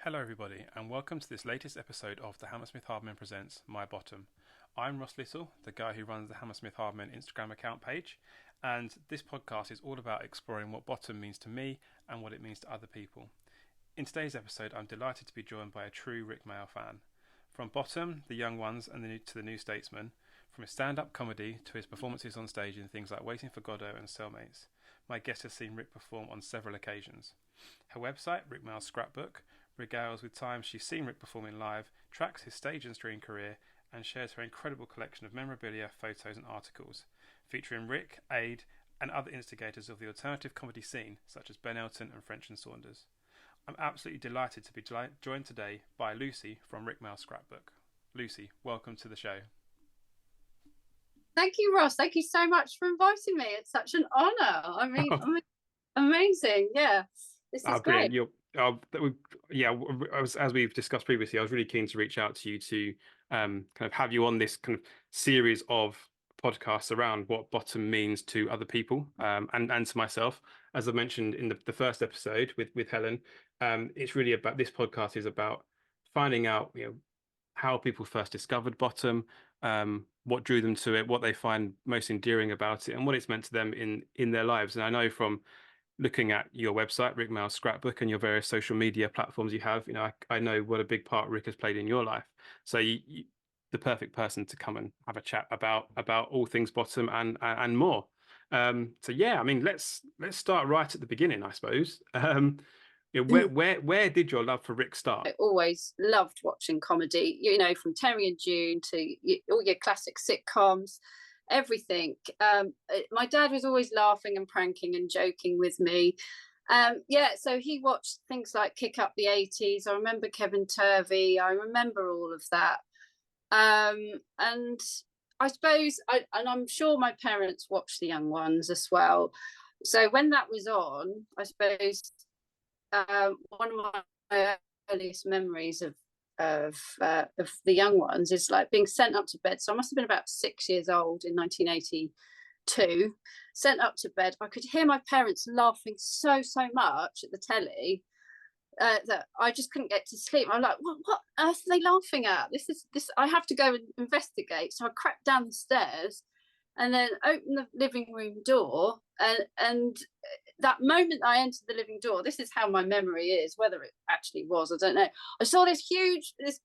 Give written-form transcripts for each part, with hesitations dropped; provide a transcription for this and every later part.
Hello, everybody, and welcome to this latest episode of the Hammersmith Hardmen Presents My Bottom. I'm Ross Little, the guy who runs the Hammersmith Hardmen Instagram account page, and this podcast is all about exploring what bottom means to me and what it means to other people. In today's episode, I'm delighted to be joined by a true Rik Mayall fan. From Bottom, The Young Ones, and to The New Statesman, from his stand-up comedy to his performances on stage in things like Waiting for Godot and Cellmates, my guest has seen Rik perform on several occasions. Her website, Rik Mayall Scrapbook, regales with times she's seen Rik performing live, tracks his stage and screen career, and shares her incredible collection of memorabilia, photos and articles, featuring Rik, Aid, and other instigators of the alternative comedy scene, such as Ben Elton and French and Saunders. I'm absolutely delighted to be joined today by Lucy from Rik Mayall Scrapbook. Lucy, welcome to the show. Thank you, Ross. Thank you so much for inviting me. It's such an honour. Amazing. Yeah, this is great. As we've discussed previously, I was really keen to reach out to you to kind of have you on this kind of series of podcasts around what bottom means to other people and to myself. As I mentioned in the first episode with Helen, it's really about, this podcast is about finding out how people first discovered bottom, what drew them to it, what they find most endearing about it, and what it's meant to them in their lives. And I know from looking at your website, Rik Mayall Scrapbook, and your various social media platforms you have, I know what a big part Rik has played in your life. So you the perfect person to come and have a chat about all things bottom and more. So yeah, I mean, let's start right at the beginning, I suppose. Where did your love for Rik start? I always loved watching comedy, from Terry and June to all your classic sitcoms, everything. My dad was always laughing and pranking and joking with me. So he watched things like Kick Up the 80s. I remember Kevin Turvey. I remember all of that. And I suppose, and I'm sure my parents watched The Young Ones as well. So when that was on, I suppose one of my earliest memories of The Young Ones is like being sent up to bed. So I must have been about 6 years old in 1982. Sent up to bed, I could hear my parents laughing so much at the telly that I just couldn't get to sleep. I'm like, what on earth are they laughing at? This. I have to go and investigate. So I crept down the stairs and then opened the living room door. And that moment I entered the living door, this is how my memory is, whether it actually was, I don't know. I saw this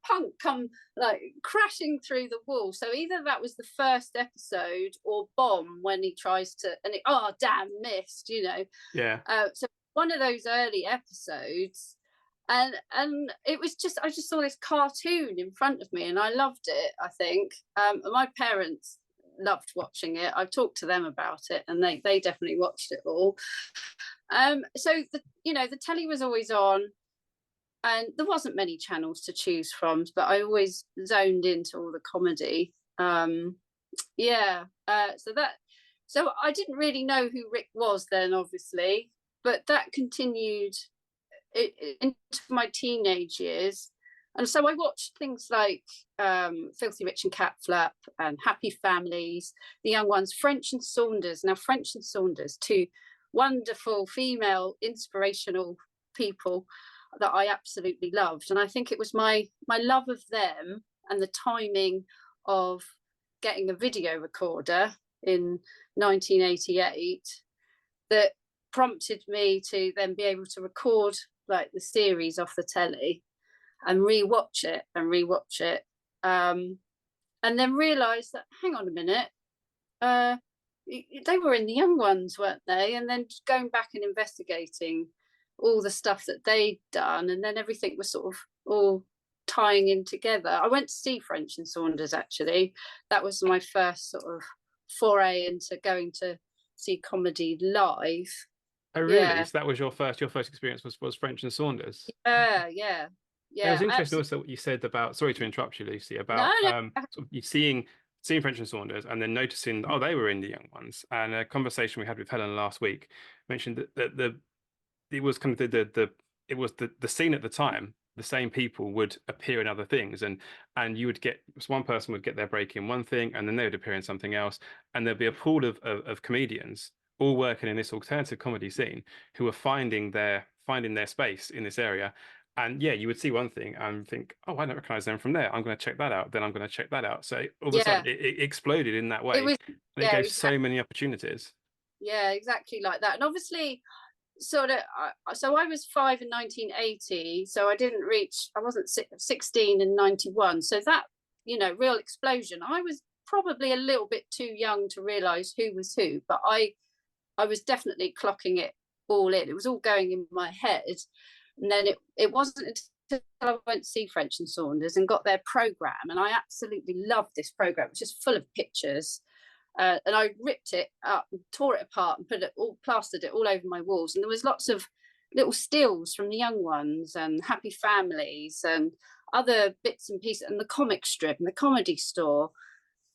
punk come like crashing through the wall. So either that was the first episode or Bomb when he tries to, and missed, Yeah. So one of those early episodes, and it was just, I just saw this cartoon in front of me and I loved it, I think. My parents loved watching it. I've talked to them about it and they definitely watched it all. So the telly was always on and there wasn't many channels to choose from, but I always zoned into all the comedy. So I didn't really know who Rik was then, obviously, but that continued into my teenage years. And so I watched things like Filthy Rich and Cat Flap and Happy Families, The Young Ones, French and Saunders. Now, French and Saunders, two wonderful female inspirational people that I absolutely loved. And I think it was my love of them and the timing of getting a video recorder in 1988 that prompted me to then be able to record like the series off the telly and rewatch it, and then realise that, hang on a minute, they were in The Young Ones, weren't they? And then going back and investigating all the stuff that they'd done, and then everything was sort of all tying in together. I went to see French and Saunders, actually. That was my first sort of foray into going to see comedy live. Oh, really? Yeah. So that was your first experience was French and Saunders? Yeah. It was interesting also what you said about, sorry to interrupt you, Lucy, about sort of you seeing French and Saunders and then noticing, they were in The Young Ones. And a conversation we had with Helen last week mentioned that it was kind of the scene at the time. The same people would appear in other things, and you would get, one person would get their break in one thing and then they would appear in something else, and there'd be a pool of comedians all working in this alternative comedy scene who are finding their space in this area. And yeah, you would see one thing and think, oh, I don't recognize them from there. I'm going to check that out. Then I'm going to check that out. So all of a Yeah, sudden, it exploded in that it way, was. and it Yeah, gave exactly. so many opportunities. Yeah, exactly like that. And obviously, sort of. So I was 5 in 1980. So I didn't reach. I wasn't 16 in 91. So that, real explosion. I was probably a little bit too young to realise who was who, but I was definitely clocking it all in. It was all going in my head. And then it wasn't until I went to see French and Saunders and got their programme. And I absolutely loved this programme. It was just full of pictures. And I ripped it up and tore it apart and plastered it all over my walls. And there was lots of little stills from the young ones and happy families and other bits and pieces and the comic strip and the comedy store.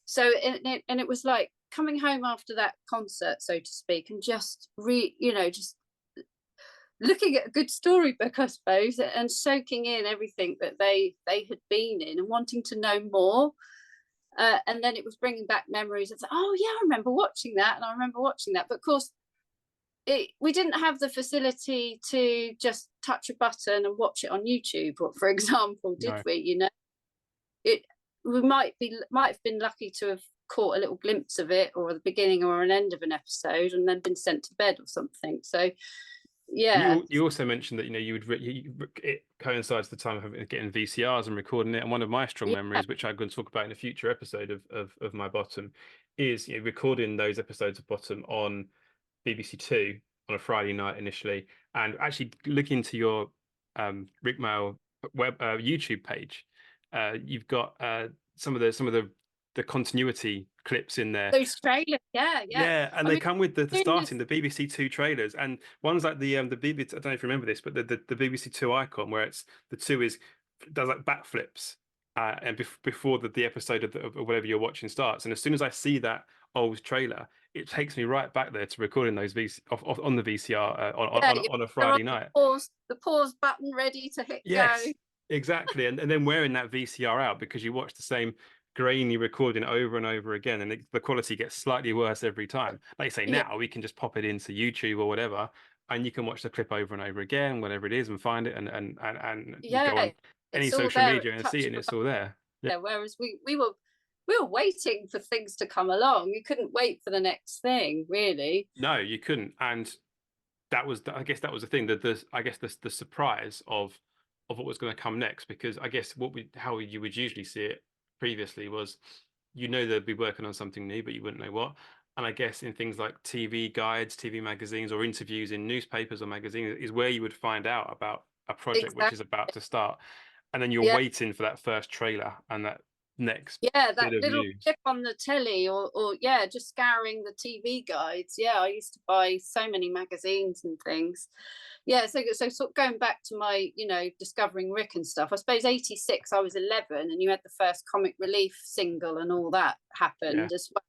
So it was like coming home after that concert, so to speak, and just just looking at a good storybook, I suppose, and soaking in everything that they had been in and wanting to know more. And then it was bringing back memories of, oh yeah, I remember watching that, and I remember watching that. But of course, we didn't have the facility to just touch a button and watch it on YouTube, for example, did No. we? It we might have been lucky to have caught a little glimpse of it, or the beginning or an end of an episode, and then been sent to bed or something. So yeah, You also mentioned that it coincides the time of getting VCRs and recording it. And one of my strong yeah, memories, which I'm going to talk about in a future episode of my Bottom, is recording those episodes of Bottom on BBC Two on a Friday night initially, and actually looking into your Rik Mayall YouTube page. You've got some of the continuity clips in there. those trailers, yeah, yeah. Yeah, and I they mean, come with the doing starting this, the BBC Two trailers, and ones like the BBC. I don't know if you remember this, but the BBC Two icon where it's the two is does like backflips, and before the episode of whatever you're watching starts, and as soon as I see that old trailer, it takes me right back there to recording those on the VCR yeah, on a they're on Friday night. the pause button, ready to hit go. Yes, exactly. And then wearing that VCR out because you watch the same grainy recording over and over again, and the quality gets slightly worse every time. Like you say, Yeah, now we can just pop it into YouTube or whatever, and you can watch the clip over and over again, whatever it is, and find it, and you go yeah, on any it's all social there at media the and see touch it, of and a it's all there. Yeah. button. Whereas we were waiting for things to come along. You couldn't wait for the next thing, really. No, you couldn't, and that was I guess that was the thing that I guess the surprise of what was going to come next, because I guess how you would usually see it previously was they'd be working on something new, but you wouldn't know what. And I guess in things like TV guides, TV magazines, or interviews in newspapers or magazines is where you would find out about a project which is Exactly. about to start, and then you're Yeah. waiting for that first trailer and that next Yeah, bit that of little news. clip on the telly, or yeah, just scouring the TV guides. Yeah, I used to buy so many magazines and things. Yeah, so sort of going back to my, discovering Rik and stuff. I suppose 86, I was 11, and you had the first Comic Relief single and all that Yeah. happened as well.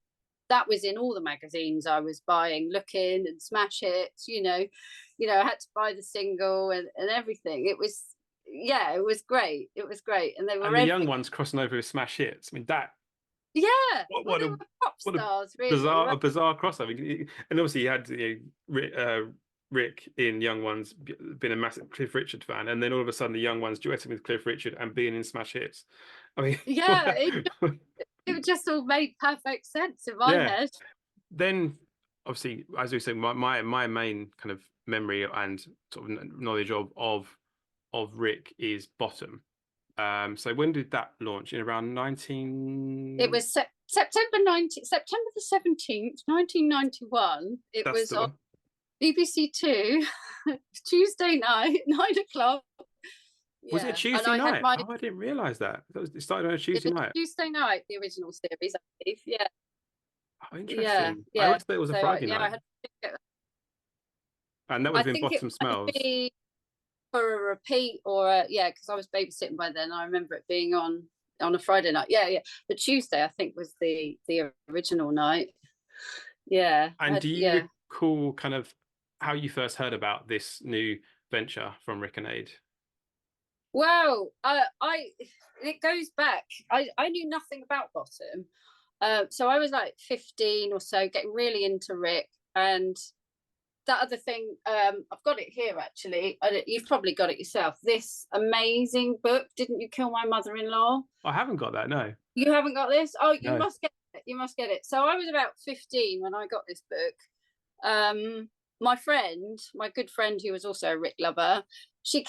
That was in all the magazines I was buying, Looking and Smash Hits. I had to buy the single and everything. It was, yeah, it was great. It was great, and they were And the young every. ones crossing over with smash hits. I mean, that Yeah, what well, what they a were pop what a stars, really, weren't bizarre crossover. And obviously, you had Rik in Young Ones being a massive Cliff Richard fan, and then all of a sudden the Young Ones duetting with Cliff Richard and being in Smash Hits. I mean, they? Yeah, it just all made perfect sense in my yeah. head. Then obviously, as we said, my main kind of memory and sort of knowledge of Rik is Bottom. So when did that launch? In around 19. It was September the 17th, 1991. It That's was the on one. BBC Two, Tuesday night, 9 o'clock. Was it a Yeah, and Tuesday I had night? my. Oh, I didn't realize that. It started on a It Tuesday was night. Tuesday night, the original series, I believe. Yeah, Oh, yeah, interesting. I yeah. always thought it was a So Friday yeah, night, and that would I have been think it Bottom might Smells. be for a repeat yeah, because I was babysitting by then. I remember it being on a Friday night. Yeah, yeah. But Tuesday, I think, was the original night. Yeah, And do you yeah. recall kind of how you first heard about this new venture from Rik and Aid? Well, it goes back. I knew nothing about Bottom, so I was like 15 or so, getting really into Rik, and that other thing, I've got it here actually. You've probably got it yourself. This amazing book, Didn't You Kill My Mother-in-Law? I haven't got that. No. You haven't got this? Oh, you No. must get it. You must get it. So I was about 15 when I got this book. My good friend, who was also a Rik lover, she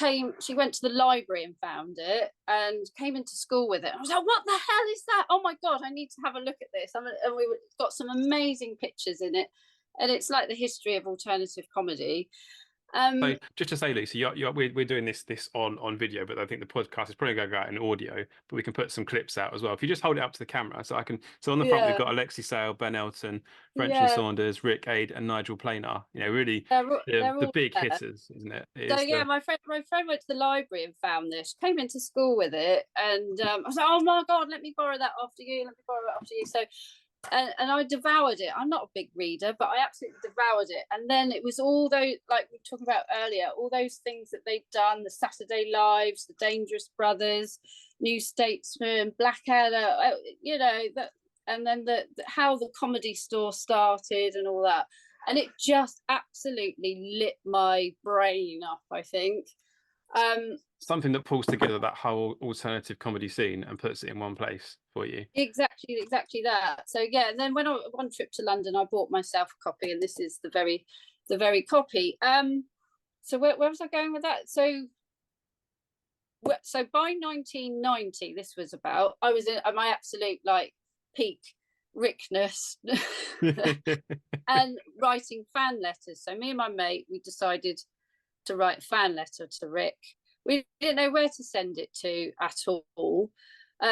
went to the library and found it and came into school with it. I was like, what the hell is that? Oh my God, I need to have a look at this. And got some amazing pictures in it. And it's like the history of alternative comedy. So just to say, Lisa, we're doing this on video, but I think the podcast is probably going to go out in audio, but we can put some clips out as well. If you just hold it up to the camera, so on the front, we've got Alexi Sale, Ben Elton, French and Saunders, Rik Ade, and Nigel Planar. Really the big hitters, isn't it? My friend went to the library and found this, came into school with it, and I was like, oh my God, let me borrow that after you. So and I devoured it. I'm not a big reader, but I absolutely devoured it. And then it was all those, like we were talking about earlier, all those things that they'd done, the Saturday Lives, the Dangerous Brothers, New Statesman, Blackadder, and then how the Comedy Store started and all that. And it just absolutely lit my brain up, I think. Something that pulls together that whole alternative comedy scene and puts it in one place for you. Exactly that. So and then when I one trip to London, I bought myself a copy, and this is the very copy. So where was I going with that? So by 1990, this was about, I was in my absolute like peak Rickness and writing fan letters. So me and my mate, we decided to write a fan letter to Rik. We didn't know where to send it to at all.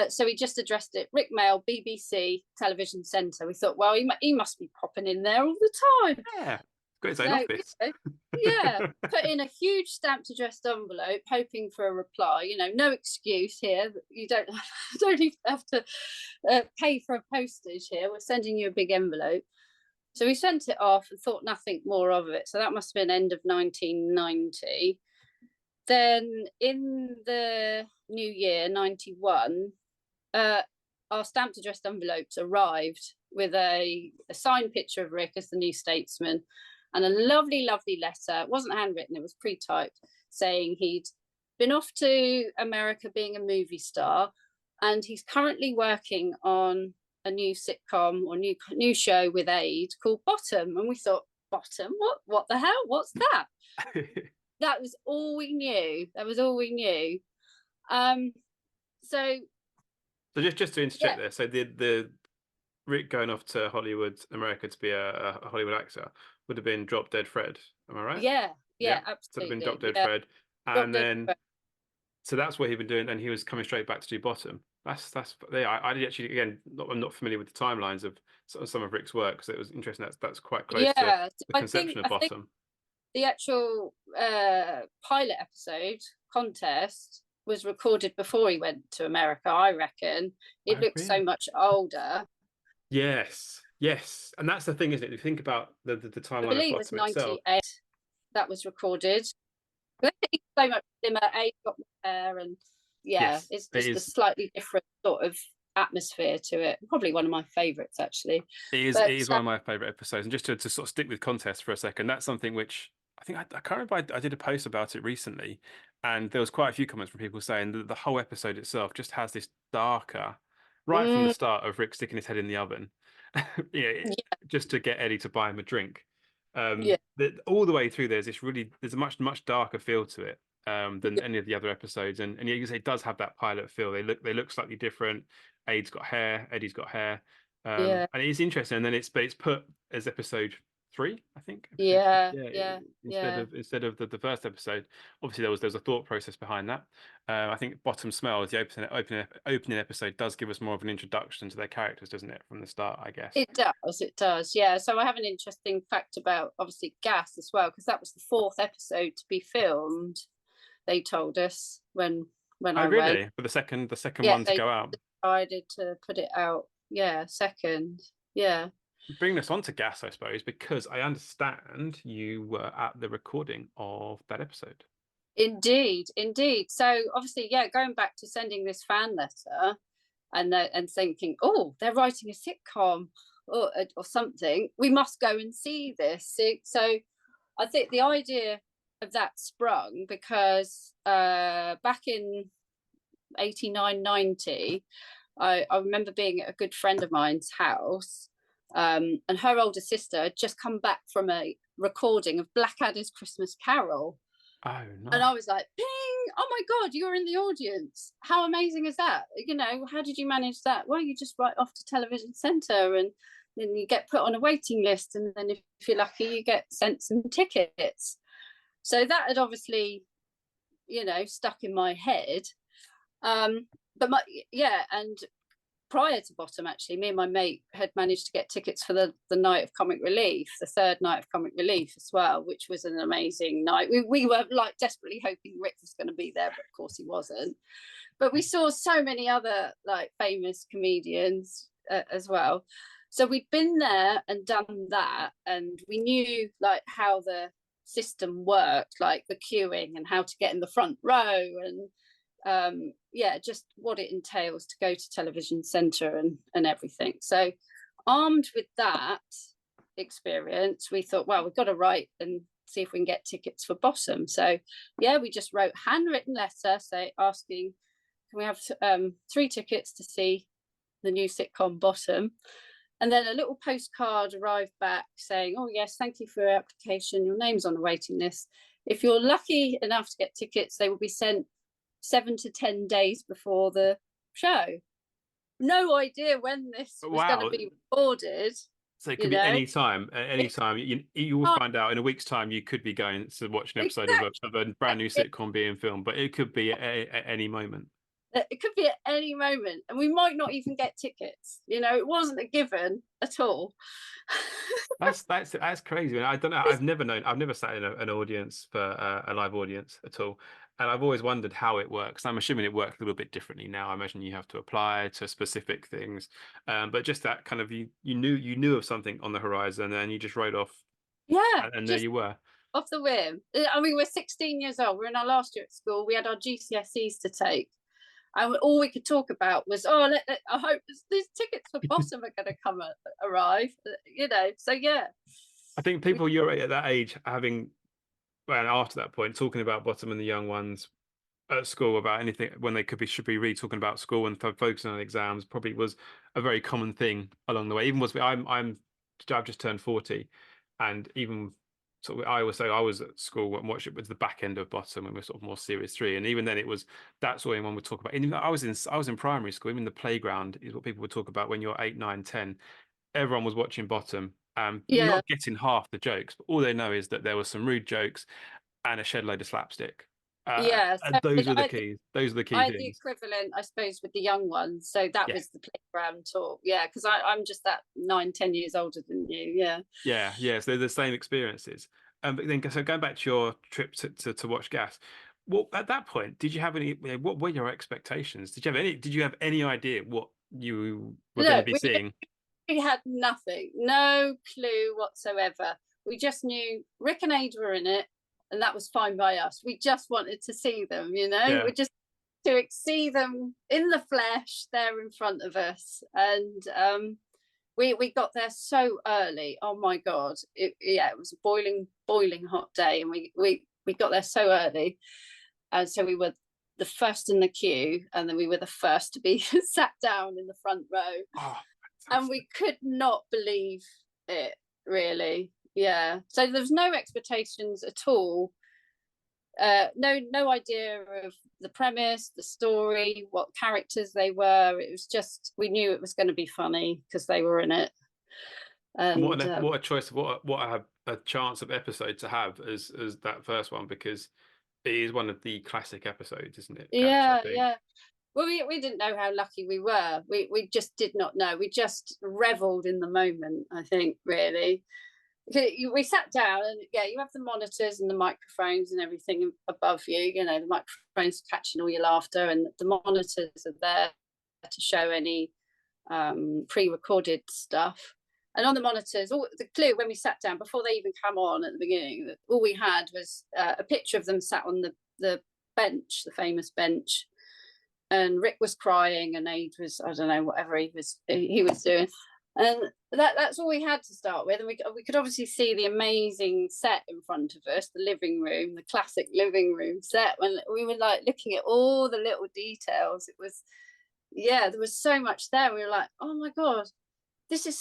So we just addressed it, Rik Mayall, BBC Television Centre. We thought, well, he must be popping in there all the time. Yeah, got his own office. Put in a huge stamped addressed envelope, hoping for a reply. No excuse here. You don't even have to pay for a postage here. We're sending you a big envelope. So we sent it off and thought nothing more of it. So that must have been end of 1990. Then in the new year, 91, our stamped addressed envelopes arrived with a signed picture of Rik as the New Statesman and a lovely, lovely letter. It wasn't handwritten, it was pre-typed, saying he'd been off to America being a movie star, and he's currently working on a new sitcom or new show with Ade called Bottom. And we thought, Bottom? What the hell? What's that? That was all we knew. So just to interject there, so the Rik going off to Hollywood, America to be a Hollywood actor would have been Drop Dead Fred. Am I right? Yeah, absolutely. So it would have been Drop Dead Fred. And then so that's what he'd been doing, and he was coming straight back to do Bottom. That's I did actually, again, I'm not familiar with the timelines of some of Rik's work, so it was interesting. That's quite close to the conception of Bottom. The actual pilot episode contest was recorded before he went to America, I reckon. It looked so much older. Yes, and that's the thing, isn't it? If you think about the timeline, I believe of it was Bottom 98 itself. That was recorded. It's so much slimmer, Age got more hair, and it's just a slightly different sort of atmosphere to it. Probably one of my favourites, actually. It is one of my favourite episodes. And just to sort of stick with contest for a second, that's something which I think I can't remember. I did a post about it recently, and there was quite a few comments from people saying that the whole episode itself just has this darker, right from the start, of Rik sticking his head in the oven, just to get Eddie to buy him a drink. All the way through, there's a much darker feel to it than any of the other episodes, and you can say it does have that pilot feel. They look slightly different. Ade's got hair, Eddie's got hair, and it's interesting. And then it's put as episode 3, I think. Instead of the first episode. Obviously, there was a thought process behind that. I think Bottom Smells, the opening episode, does give us more of an introduction to their characters, doesn't it, from the start? I guess it does. Yeah. So I have an interesting fact about obviously Gas as well, because that was the 4th episode to be filmed. They told us when I really went. for the second one to go out. Decided to put it out. Second. Yeah. Bring us on to Gas, I suppose, because I understand you were at the recording of that episode. Indeed. So obviously, going back to sending this fan letter and thinking, oh, they're writing a sitcom or something. We must go and see this. So I think the idea of that sprung because back in 89, 90, I remember being at a good friend of mine's house, and her older sister had just come back from a recording of Blackadder's Christmas Carol. Oh, nice. And I was like, ping, oh my God, you're in the audience. How amazing is that? You know, how did you manage that? Well, you just write off to Television Centre and then you get put on a waiting list. And then if you're lucky, you get sent some tickets. So that had obviously, you know, stuck in my head. And prior to Bottom, actually, me and my mate had managed to get tickets for the night of Comic Relief, the third night of Comic Relief as well, which was an amazing night. We were like desperately hoping Rik was going to be there, but of course he wasn't. But we saw so many other like famous comedians as well. So we'd been there and done that, and we knew like how the system worked, like the queuing and how to get in the front row, and just what it entails to go to Television Centre and everything. So armed with that experience, we thought, well, we've got to write and see if we can get tickets for Bottom. So we just wrote handwritten letter asking, can we have 3 tickets to see the new sitcom Bottom? And then a little postcard arrived back saying, oh yes, thank you for your application, your name's on the waiting list. If you're lucky enough to get tickets, they will be sent 7 to 10 days before the show. No idea when this was going to be recorded. So it could be any time. You will find out in a week's time. You could be going to watch an episode of a brand new sitcom being filmed, but it could be at any moment. It could be at any moment, and we might not even get tickets. You know, it wasn't a given at all. That's crazy. I don't know. I've never sat in an audience for a live audience at all. And I've always wondered how it works. I'm assuming it works a little bit differently now. I imagine you have to apply to specific things, but just that kind of you knew of something on the horizon, and you just wrote off. Yeah, and there you were, off the whim. I mean, we're 16 years old. We're in our last year at school. We had our GCSEs to take, and all we could talk about was, I hope these tickets for Bottom are going to arrive. You know, so yeah. I think people you're at that age having. And after that point, talking about Bottom and the young ones at school about anything when they should be really talking about school and focusing on exams probably was a very common thing along the way. Even I've just turned 40, and even sort of I always say I was at school and watched it with the back end of Bottom and we're sort of more series 3, and even then it was that's all anyone would talk about. And I was in primary school. Even the playground is what people would talk about when you're 8, 9, 10. Everyone was watching Bottom. Not getting half the jokes, but all they know is that there were some rude jokes and a shed load of slapstick. And those are the keys. Those are the key things. The equivalent, I suppose, with the young ones. So that was the playground talk. Yeah, because I'm just that 9, 10 years older than you. Yeah. So they're the same experiences. But then, so going back to your trip to watch Gas. Well, at that point, did you have any? What were your expectations? Did you have any idea what you were going to be seeing? We had nothing, no clue whatsoever. We just knew Rik and Ada were in it, and that was fine by us. We just wanted to see them, you know. We just to see them in the flesh there in front of us. And we got there so early. Oh my God, it was a boiling hot day, and we got there so early, and so we were the first in the queue, and then we were the first to be sat down in the front row. Oh. And we could not believe it, really. Yeah. So there was no expectations at all. No idea of the premise, the story, what characters they were. It was just, we knew it was going to be funny because they were in it. And what a choice! What a chance of episode to have as that first one, because it is one of the classic episodes, isn't it? Yeah. Well, we didn't know how lucky we were. We just did not know. We just revelled in the moment, I think, really. We sat down and, you have the monitors and the microphones and everything above you. You know, the microphones catching all your laughter, and the monitors are there to show any pre-recorded stuff. And on the monitors, the clue when we sat down, before they even come on at the beginning, all we had was a picture of them sat on the bench, the famous bench. And Rik was crying, and Aid was, I don't know, whatever he was doing. And that's all we had to start with. And we could obviously see the amazing set in front of us, the living room, the classic living room set. When we were like looking at all the little details, it was, yeah, there was so much there. We were like, oh my God, this is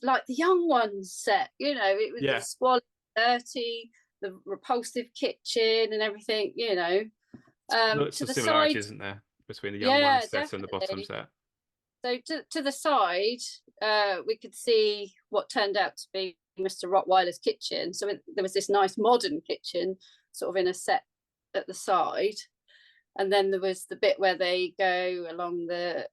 like the young ones set, you know, it was the squalid, dirty, the repulsive kitchen and everything, you know. Lots To of the similarity, side, isn't there, between the young yeah, one set and the bottom definitely. set? So to the side, we could see what turned out to be Mr. Rottweiler's kitchen. So there was this nice modern kitchen, sort of in a set at the side, and then there was the bit where they go along the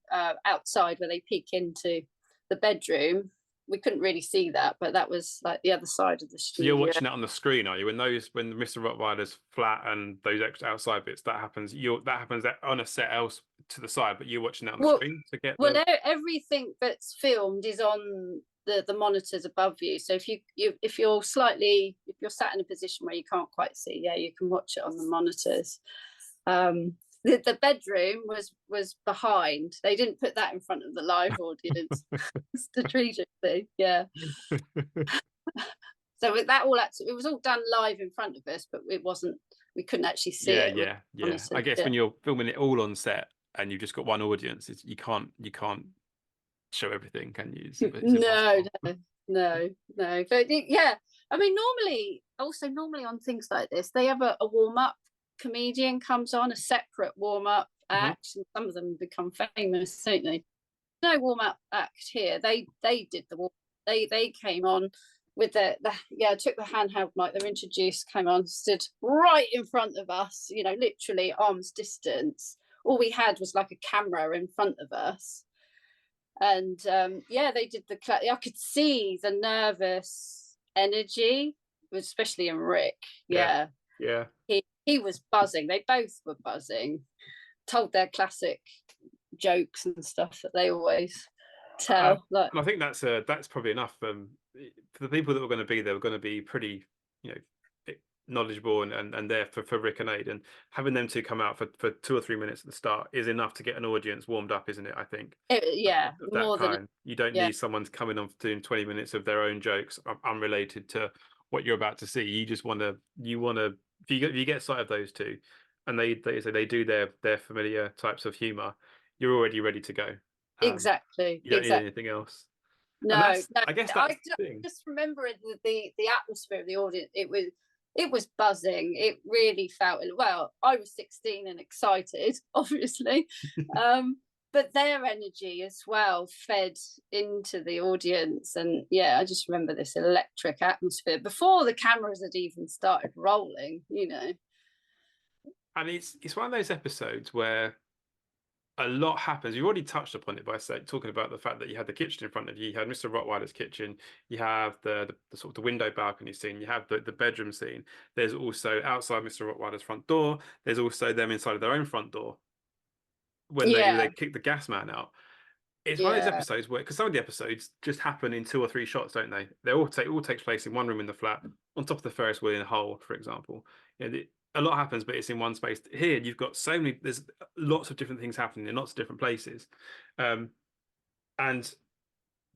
outside, where they peek into the bedroom. We couldn't really see that, but that was like the other side of the So you're studio. watching it on the screen, are you? When Mr. Rottweiler's flat and those extra outside bits, that happens. That happens on a set else to the side, but you're watching it on the screen to get well, everything that's filmed is on the monitors above you. So if you're sat in a position where you can't quite see, yeah, you can watch it on the monitors. The bedroom was behind. They didn't put that in front of the live audience strategically. Yeah. So that all it was all done live in front of us, but it wasn't. We couldn't actually see it. Yeah. I guess when you're filming it all on set and you've just got one audience, you can't show everything, can you? It's No. But yeah, I mean, normally on things like this, they have a warm up comedian comes on, a separate warm up act, and some of them become famous, don't they? No warm up act here. They did the they came on with took the handheld mic. They're introduced, came on, stood right in front of us, you know, literally arm's distance. All we had was like a camera in front of us. And they did I could see the nervous energy, especially in Rik. Yeah. He was buzzing. They both were buzzing. Told their classic jokes and stuff that they always tell. And I think that's probably enough. For the people that were going to be there, were going to be pretty, you know, knowledgeable and there for Rik and Aid, and having them two come out for 2 or 3 minutes at the start is enough to get an audience warmed up, isn't it? I think. More than you don't need someone coming on doing 20 minutes of their own jokes unrelated to what you're about to see. You just want to if you get sight of those two, and they do their familiar types of humor, you're already ready to go. Exactly. You don't need anything else. No. I guess that's just remembering the atmosphere of the audience. It was buzzing. It really felt, well, I was 16 and excited, obviously. But their energy as well fed into the audience. And yeah, I just remember this electric atmosphere before the cameras had even started rolling, you know. And it's one of those episodes where a lot happens. You've already touched upon it by talking about the fact that you had the kitchen in front of you. You had Mr. Rottweiler's kitchen. You have the sort of the window balcony scene. You have the bedroom scene. There's also outside Mr. Rottweiler's front door. There's also them inside of their own front door when they kick the gas man out. It's one of those episodes where, because some of the episodes just happen in 2 or 3 shots, don't they? They all takes place in one room in the flat, on top of the Ferris wheel in a hole, for example. You know, a lot happens, but it's in one space. Here, you've got there's lots of different things happening in lots of different places, and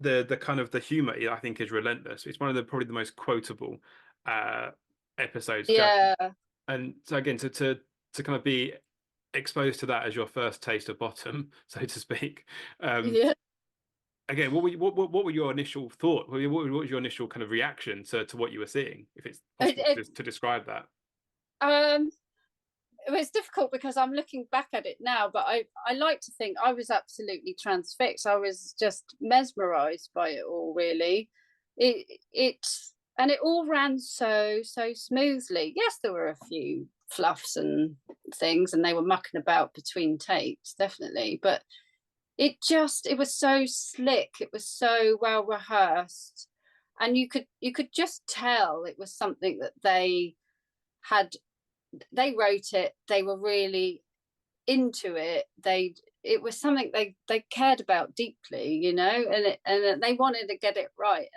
the kind of the humor, I think, is relentless. It's one of probably the most quotable episodes. Yeah. And so again, to kind of be exposed to that as your first taste of Bottom, so to speak. Again, what were your initial thought? What was your initial kind of reaction to what you were seeing? If it's possible to describe that. It was difficult because I'm looking back at it now, but I like to think I was absolutely transfixed. I was just mesmerized by it all, really. And it all ran so smoothly. Yes, there were a few fluffs and things, and they were mucking about between takes, definitely, but it was so slick. It was so well rehearsed, and you could just tell it was something that they wrote it. They were really into it. It was something they cared about deeply, you know, and they wanted to get it right.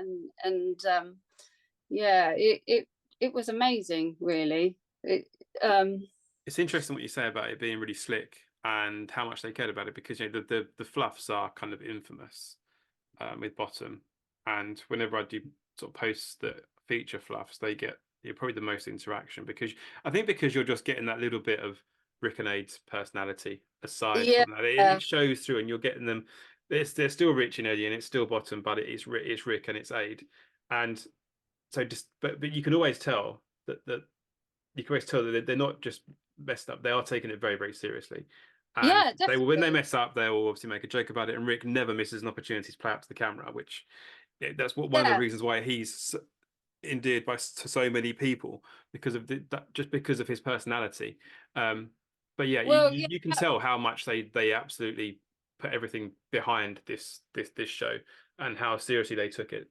It was amazing, really. It's interesting what you say about it being really slick and how much they cared about it, because you know the fluffs are kind of infamous. with Bottom, and whenever I do sort of posts that feature fluffs, they get probably the most interaction because you're just getting that little bit of Rik and Aid's personality aside Yeah. from that. It shows through, and you're getting them. They're still Rich and Eddie, and it's still Bottom, but it's Rik and it's Aid, and so but you can always tell that they're not just messed up. They are taking it very, very seriously. And Yeah, they will, when they definitely. mess up, they will obviously make a joke about it. And Rik never misses an opportunity to play up to the camera, which that's one of the Yeah. reasons why he's endeared to so many people because of just because of his personality. But yeah, Well, yeah. you can tell how much they absolutely put everything behind this show and how seriously they took it.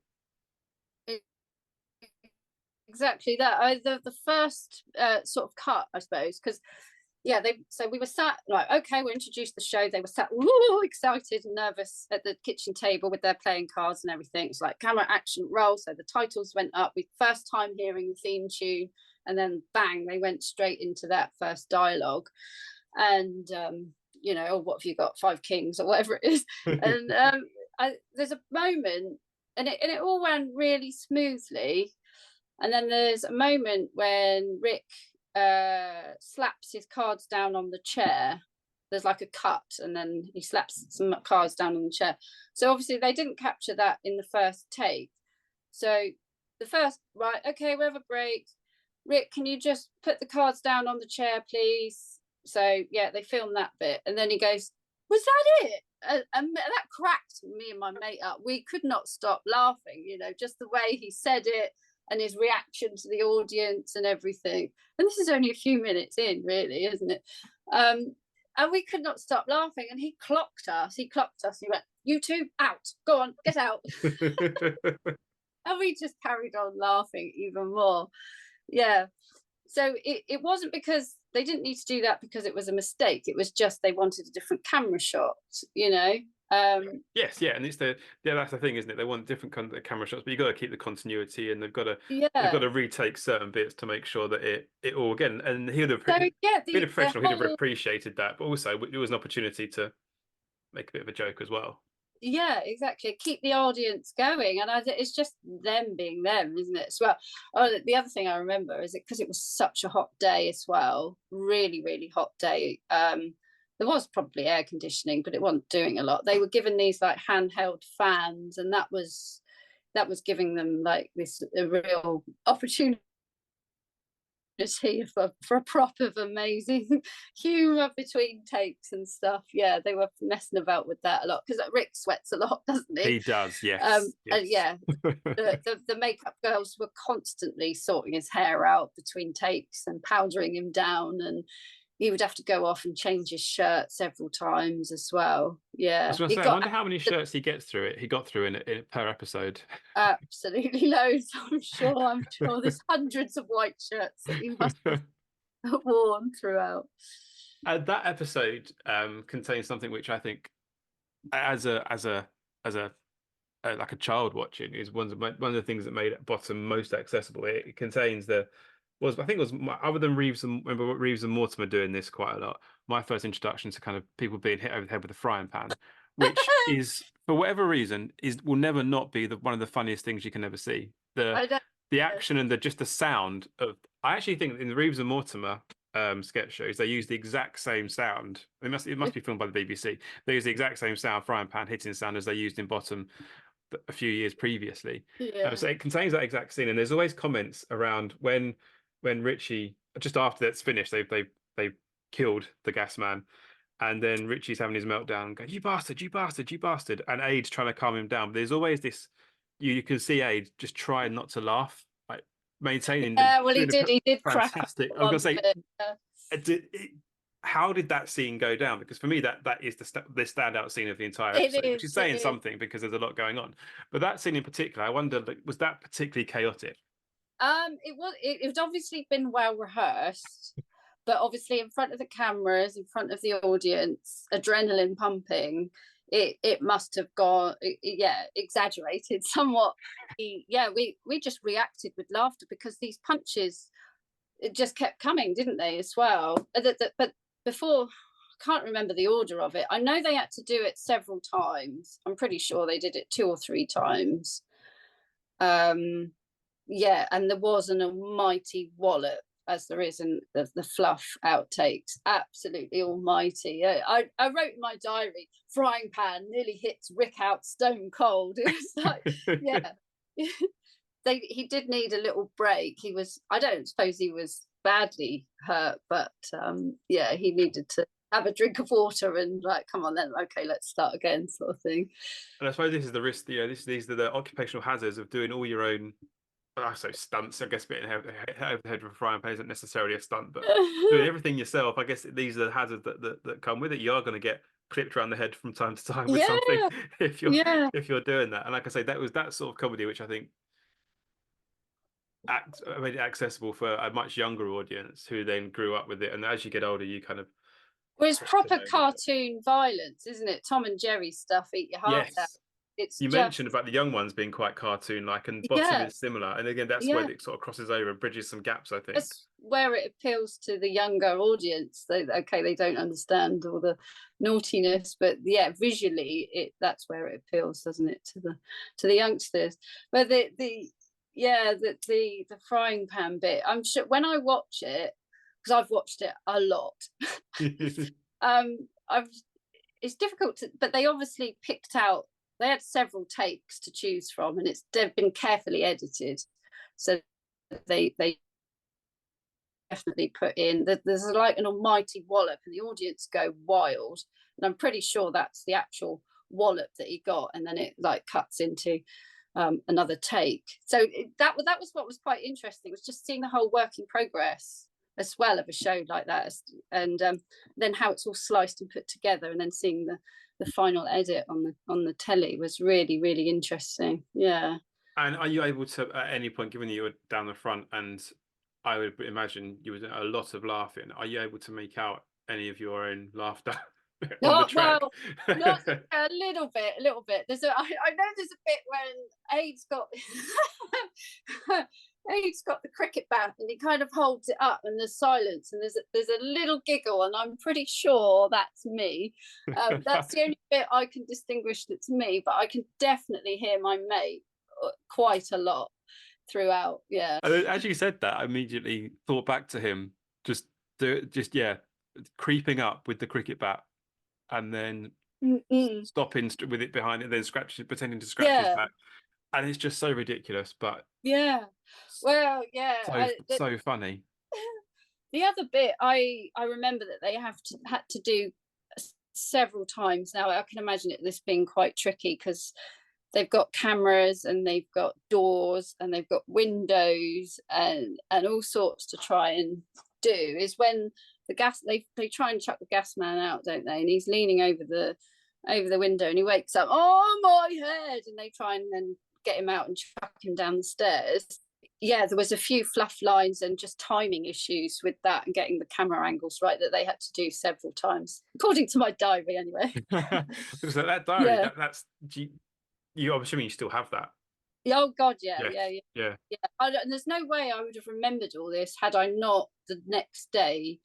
Exactly that. The first sort of cut, I suppose, because yeah, we were sat like, okay, we'll introduce the show. They were sat excited and nervous at the kitchen table with their playing cards and everything. It's like camera action roll. So the titles went up. We first time hearing the theme tune, and then bang, they went straight into that first dialogue. And oh, what have you got? 5 kings or whatever it is. And there's a moment, and it all went really smoothly. And then there's a moment when Rik slaps his cards down on the chair. There's like a cut, and then he slaps some cards down on the chair. So obviously they didn't capture that in the first take. So the first, right, okay, we have a break. Rik, can you just put the cards down on the chair, please? So yeah, they filmed that bit, and then he goes, "Was that it?" And that cracked me and my mate up. We could not stop laughing. Just the way he said it and his reaction to the audience and everything. And this is only a few minutes in, really, isn't it? And we could not stop laughing. And he clocked us. He went, "You two, out. Go on, get out." And we just carried on laughing even more. Yeah. So it wasn't because they didn't need to do that because it was a mistake. It was just they wanted a different camera shot, Yes, yeah, and that's the thing, isn't it? They want different camera shots, but you've got to keep the continuity, and they've got to retake certain bits to make sure that it all again. And he would have been a professional. He'd have appreciated that, but also it was an opportunity to make a bit of a joke as well. Yeah, exactly. Keep the audience going, and it's just them being them, isn't it? As well. Oh, the other thing I remember is because it was such a hot day as well, really, really hot day. There was probably air conditioning, but it wasn't doing a lot. They were given these like handheld fans, and that was giving them like a real opportunity for a prop of amazing humour between takes and stuff. Yeah, they were messing about with that a lot because Rik sweats a lot, doesn't he? He does, yes. And yeah, the makeup girls were constantly sorting his hair out between takes and powdering him down, and he would have to go off and change his shirt several times as well. Yeah, I was going to say, I wonder how many shirts he got through in per episode. Absolutely loads. I'm sure there's hundreds of white shirts that he must have worn throughout. That episode contains something which I think, as a like a child watching, is one of the things that made Bottom most accessible. It contains other than Reeves and Mortimer doing this quite a lot. My first introduction to kind of people being hit over the head with a frying pan, which is for whatever reason will never not be one of the funniest things you can ever see. The action and just the sound of. I actually think in the Reeves and Mortimer sketch shows they use the exact same sound. It must be filmed by the BBC. They use the exact same sound, frying pan hitting sound, as they used in Bottom a few years previously. Yeah. So it contains that exact scene, and there's always comments around when Richie, just after that's finished, they killed the gas man, and then Richie's having his meltdown, going, "You bastard, you bastard, you bastard," and Aid's trying to calm him down. But there's always this, you can see Aid just trying not to laugh, like maintaining. Yeah, well, he did fantastic. I was going to say, how did that scene go down? Because for me, that is the standout scene of the entire episode, which is saying something because there's a lot going on. But that scene in particular, I wonder, was that particularly chaotic? It obviously been well rehearsed, but obviously in front of the cameras, in front of the audience, adrenaline pumping, it must have gone exaggerated somewhat. We just reacted with laughter because these punches, it just kept coming, didn't they, as well? But before, can't remember the order of it. I know they had to do it several times. I'm pretty sure they did it 2 or 3 times. Yeah, and there was an almighty wallop, as there is in the fluff outtakes. Absolutely almighty. I wrote in my diary, frying pan nearly hits Rik out stone cold. It was like, yeah. He did need a little break. I don't suppose he was badly hurt, but yeah, he needed to have a drink of water and like, come on then, okay, let's start again, sort of thing. And I suppose this is the risk. These are the occupational hazards of doing all your own. So stunts, I guess, getting over the head with a frying pan isn't necessarily a stunt, but doing everything yourself, I guess these are the hazards that come with it. You are going to get clipped around the head from time to time with something if you're doing that. And like I say, that was that sort of comedy which I think made it accessible for a much younger audience who then grew up with it. And as you get older, you kind of it's proper cartoon violence, isn't it? Tom and Jerry stuff, eat your heart out. You mentioned about the young ones being quite cartoon-like, and Bottom is similar. And again, that's where it sort of crosses over and bridges some gaps, I think. That's where it appeals to the younger audience. They don't understand all the naughtiness, but yeah, visually, that's where it appeals, doesn't it, to the youngsters? But the frying pan bit, I'm sure when I watch it, because I've watched it a lot, it's difficult but they obviously picked out. They had several takes to choose from, and they've been carefully edited. So they definitely put in that there's like an almighty wallop, and the audience go wild. And I'm pretty sure that's the actual wallop that he got, and then it like cuts into another take. So that was what was quite interesting, was just seeing the whole work in progress as well of a show like that, and then how it's all sliced and put together, and then seeing the final edit on the telly was really, really interesting. Yeah. And are you able to, at any point, given that you were down the front, and I would imagine you were doing a lot of laughing, are you able to make out any of your own laughter on the track? Well, not a little bit. I know there's a bit when Aid's got the cricket bat and he kind of holds it up and there's silence and there's a little giggle, and I'm pretty sure that's me. That's the only bit I can distinguish that's me, but I can definitely hear my mate quite a lot throughout. Yeah. And as you said that, I immediately thought back to him just creeping up with the cricket bat and then stopping with it behind it, then pretending to scratch his back. And it's just so ridiculous, but well, yeah, so funny. The other bit I remember that they had to do several times. Now I can imagine this being quite tricky because they've got cameras and they've got doors and they've got windows and all sorts to try and do, is when the gas they try and chuck the gas man out, don't they? And he's leaning over the window and he wakes up, oh my head, and they try and then get him out and chuck him down the stairs. Yeah, there was a few fluff lines and just timing issues with that and getting the camera angles right that they had to do several times, according to my diary anyway. So that diary, that's I'm assuming you still have that. Oh God, yeah. And there's no way I would have remembered all this had I not the next day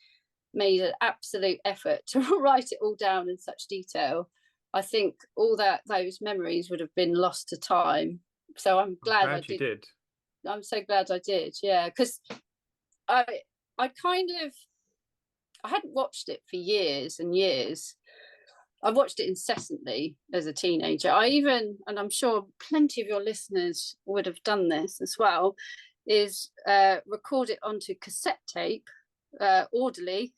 made an absolute effort to write it all down in such detail. I think all those memories would have been lost to time. So I'm glad I did. I'm so glad I did. Yeah, because I hadn't watched it for years and years. I watched it incessantly as a teenager. And I'm sure plenty of your listeners would have done this as well, is record it onto cassette tape, orderly,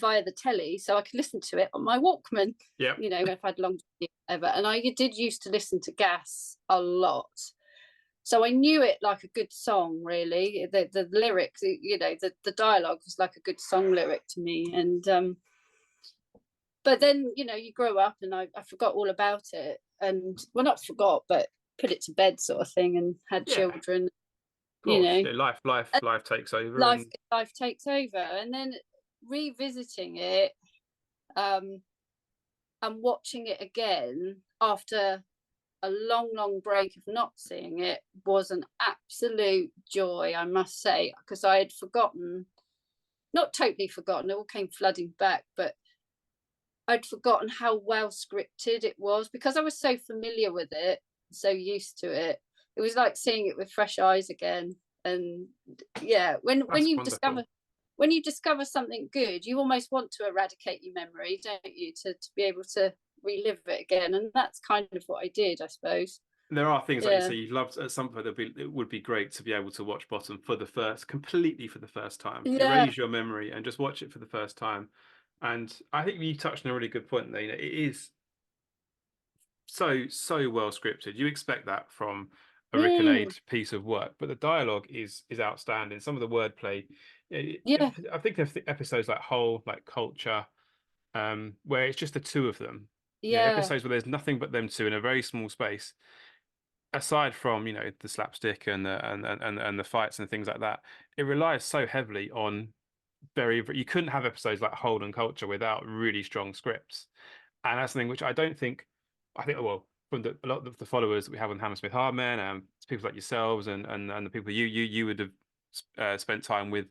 via the telly, so I could listen to it on my Walkman. Yeah, you know, if I'd long ever. And I did used to listen to Gas a lot, so I knew it like a good song. Really, the lyrics, you know, the dialogue was like a good song lyric to me. And but then, you know, you grow up and I forgot all about it, and well, not forgot, but put it to bed, sort of thing, and had children. You know, life takes over. Life takes over, and then revisiting it and watching it again after a long break of not seeing it was an absolute joy, I must say, because I had forgotten not totally forgotten, it all came flooding back, but I'd forgotten how well scripted it was because I was so familiar with it, so used to it. It was like seeing it with fresh eyes again. And yeah, when That's you wonderful. discover something good, you almost want to eradicate your memory, don't you, to be able to relive it again. And that's kind of what I did, I suppose. There are things like you Yeah. say you've loved at some point. It would be great to be able to watch Bottom completely for the first time, Yeah. erase your memory and just watch it for the first time. And I think you touched on a really good point there. You know, it is so well scripted. You expect that from a Rik and Mm, piece of work, but the dialogue is outstanding. Some of the wordplay, yeah. I think there's episodes like Whole, like Culture, where it's just the two of them. You know, Yeah. episodes where there's nothing but them two in a very small space. Aside from, you know, the slapstick and the fights and things like that, it relies so heavily on you couldn't have episodes like Hold and Culture without really strong scripts. And that's something which I think, well, from a lot of the followers that we have on Hammersmith Hardmen and people like yourselves and the people you would have spent time with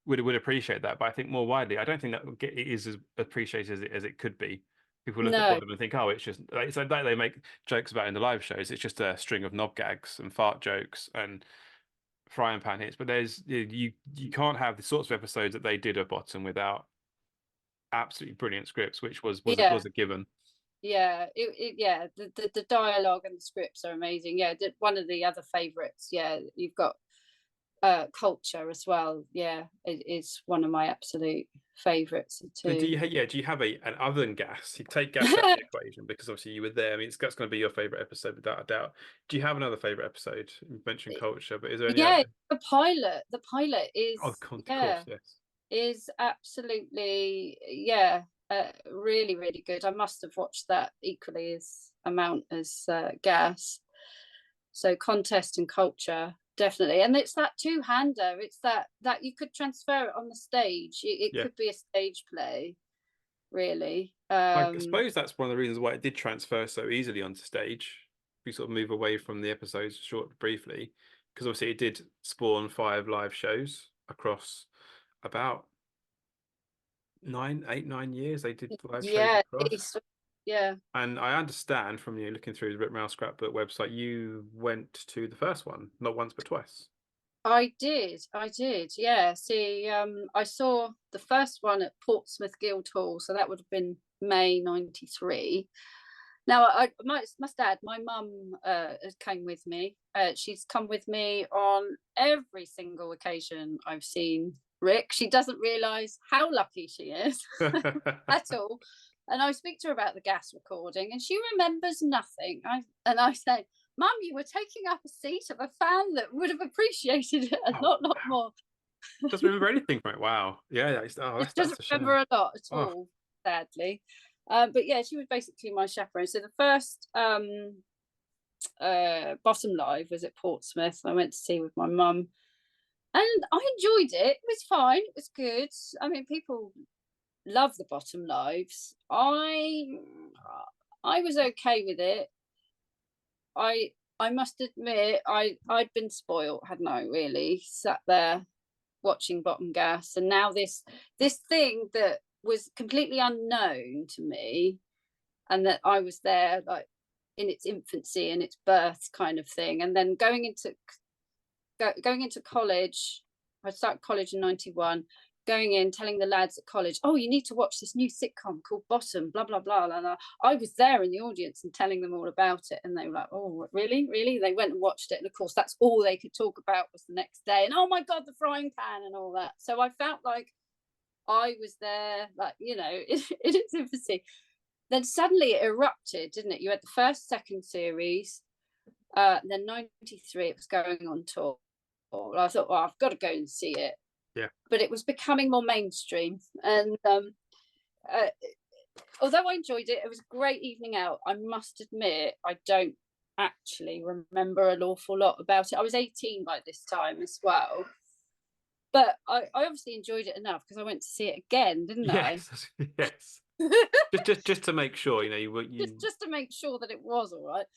would appreciate that. But I think more widely, I don't think that it is as appreciated as it could be. People look at No. Bottom and think, oh, it's just it's like they make jokes about in the live shows. It's just a string of knob gags and fart jokes and frying pan hits. But you can't have the sorts of episodes that they did at Bottom without absolutely brilliant scripts, which Yeah. was a given. Yeah, yeah, the dialogue and the scripts are amazing. Yeah, one of the other favorites. Yeah, you've got Culture as well. Yeah, it is one of my absolute favorites So too. do you have an other than Gas? You take Gas out of the equation because obviously you were there. I mean, that's going to be your favorite episode without a doubt. Do you have another favorite episode? You mentioned Culture, but is there any Yeah, other? the pilot Oh, is, of course, yeah, yes. is absolutely, yeah, really, really good. I must have watched that equally as amount as Gas. So Contest and Culture, definitely. And it's that two-hander. It's that you could transfer it on the stage. It Yeah. could be a stage play, really. I suppose that's one of the reasons why it did transfer so easily onto stage. We sort of move away from the episodes short briefly, because obviously it did spawn 5 live shows across about 9 8 9 years. They did live shows Yeah, across. yeah. And I understand from you looking through the Rik Mayall Scrapbook website, you went to the first one, not once but twice. I did, yeah. See, I saw the first one at Portsmouth Guildhall, so that would have been May '93. Now, I must add, my mum came with me. She's come with me on every single occasion I've seen Rik. She doesn't realise how lucky she is at all. And I speak to her about the Gas recording, and she remembers nothing. I say, Mum, you were taking up a seat of a fan that would have appreciated it a Oh, lot more. doesn't remember anything from it. Wow. Yeah, She that's doesn't a shame. remember a lot at Oh, all, sadly. But yeah, she was basically my chaperone. So the first Bottom Live was at Portsmouth. I went to see with my mum, and I enjoyed it. It was fine. It was good. I mean, people love the Bottom Lives. I was okay with it. I must admit, I'd been spoilt, hadn't I? Really sat there watching Bottom Gas, and now this thing that was completely unknown to me, and that I was there like in its infancy and its birth kind of thing, and then going into college. I started college in '91. Going in, telling the lads at college, "Oh, you need to watch this new sitcom called Bottom." Blah blah blah blah blah. I was there in the audience and telling them all about it, and they were like, "Oh, really, really?" They went and watched it, and of course, that's all they could talk about was the next day. And oh my god, the frying pan and all that. So I felt like I was there, like in its infancy. Then suddenly it erupted, didn't it? You had the first, second series. Then '93, it was going on tour. I thought, well, I've got to go and see it. yeah. But it was becoming more mainstream. And although I enjoyed it, it was a great evening out. I must admit, I don't actually remember an awful lot about it. I was 18 by this time as well. But I obviously enjoyed it enough because I went to see it again, didn't I? Yes, yes. Just to make sure, you know, just to make sure that it was all right.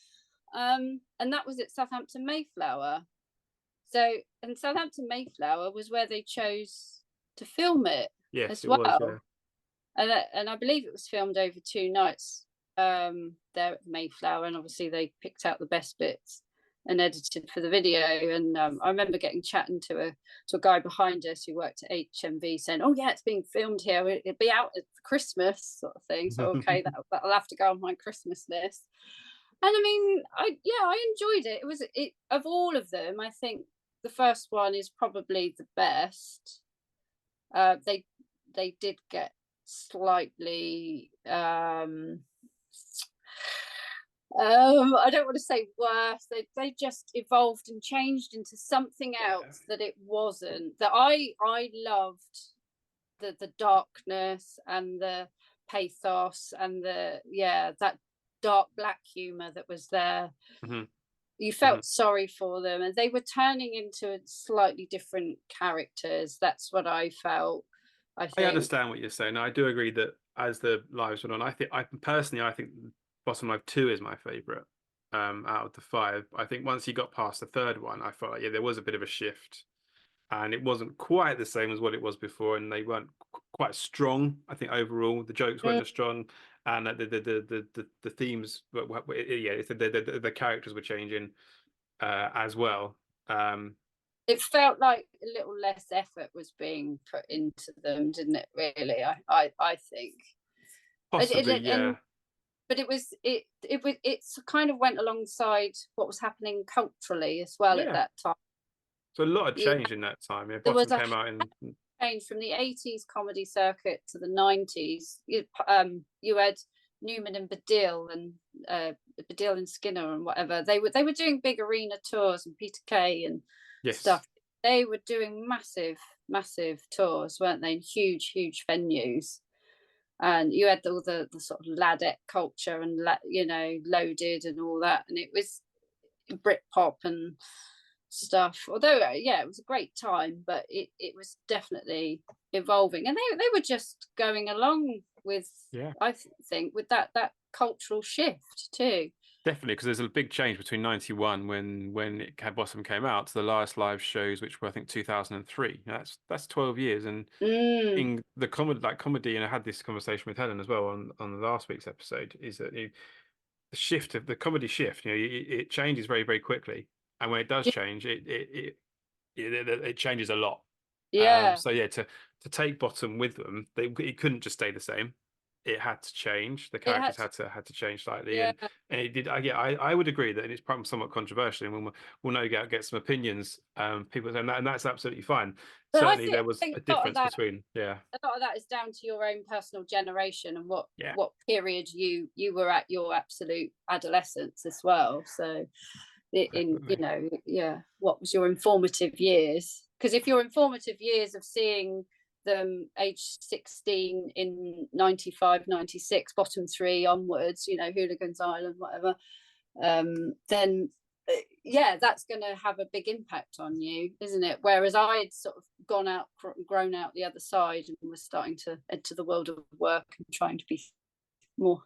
And that was at Southampton Mayflower. So, and Southampton Mayflower was where they chose to film it Yes, as it well. was. Yeah. And I believe it was filmed over 2 nights there at Mayflower, and obviously they picked out the best bits and edited for the video. And I remember chatting to a guy behind us who worked at HMV, saying, "Oh yeah, it's being filmed here. It'll be out at Christmas," sort of thing. So okay, that'll have to go on my Christmas list. And I mean, I enjoyed it. It of all of them, I think the first one is probably the best. They did get slightly I don't want to say worse. They just evolved and changed into something else that it wasn't. That I loved the darkness and the pathos and that dark black humor that was there. You felt sorry for them, and they were turning into slightly different characters. That's what I felt. I understand what you're saying. I do agree that as the lives went on, I think Bottom Live 2 is my favorite out of the 5. I think once you got past the third one, I felt like there was a bit of a shift, and it wasn't quite the same as what it was before, and they weren't quite strong. I think overall the jokes weren't as strong, and the themes, the characters were changing as well. It felt like a little less effort was being put into them, didn't it? Really, I think possibly, yeah. But it kind of went alongside what was happening culturally as well at that time. So a lot of change in that time. Yeah, Bottom came out in change from the 80s comedy circuit to the 90s. You had Newman and Baddiel and Baddiel and Skinner and whatever. They were doing big arena tours, and Peter Kay and stuff. They were doing massive tours, weren't they? In huge venues. And you had all the sort of ladette culture and Loaded and all that, and it was Britpop and stuff. Although it was a great time, but it was definitely evolving, and they were just going along with I think with that cultural shift too. Definitely, because there's a big change between 91 when Bottom came out to the last live shows, which were I think 2003. That's 12 years, and in the comedy, and I had this conversation with Helen as well on the last week's episode, is that the shift of the comedy shift, it changes very, very quickly, and when it does change, it changes a lot. So to take Bottom with them, it couldn't just stay the same. It had to change. The characters had to change slightly, and it did. I would agree that it's probably somewhat controversial, and we'll no doubt get some opinions. People saying that, and that's absolutely fine. But certainly, there was a difference between. Yeah, a lot of that is down to your own personal generation and what period you were at your absolute adolescence as well. So, what was your informative years? Because if your informative years of seeing them age 16 in 95, 96, Bottom 3 onwards, Hooligans Island, whatever, then that's going to have a big impact on you, isn't it? Whereas I'd sort of grown out the other side and was starting to enter the world of work and trying to be more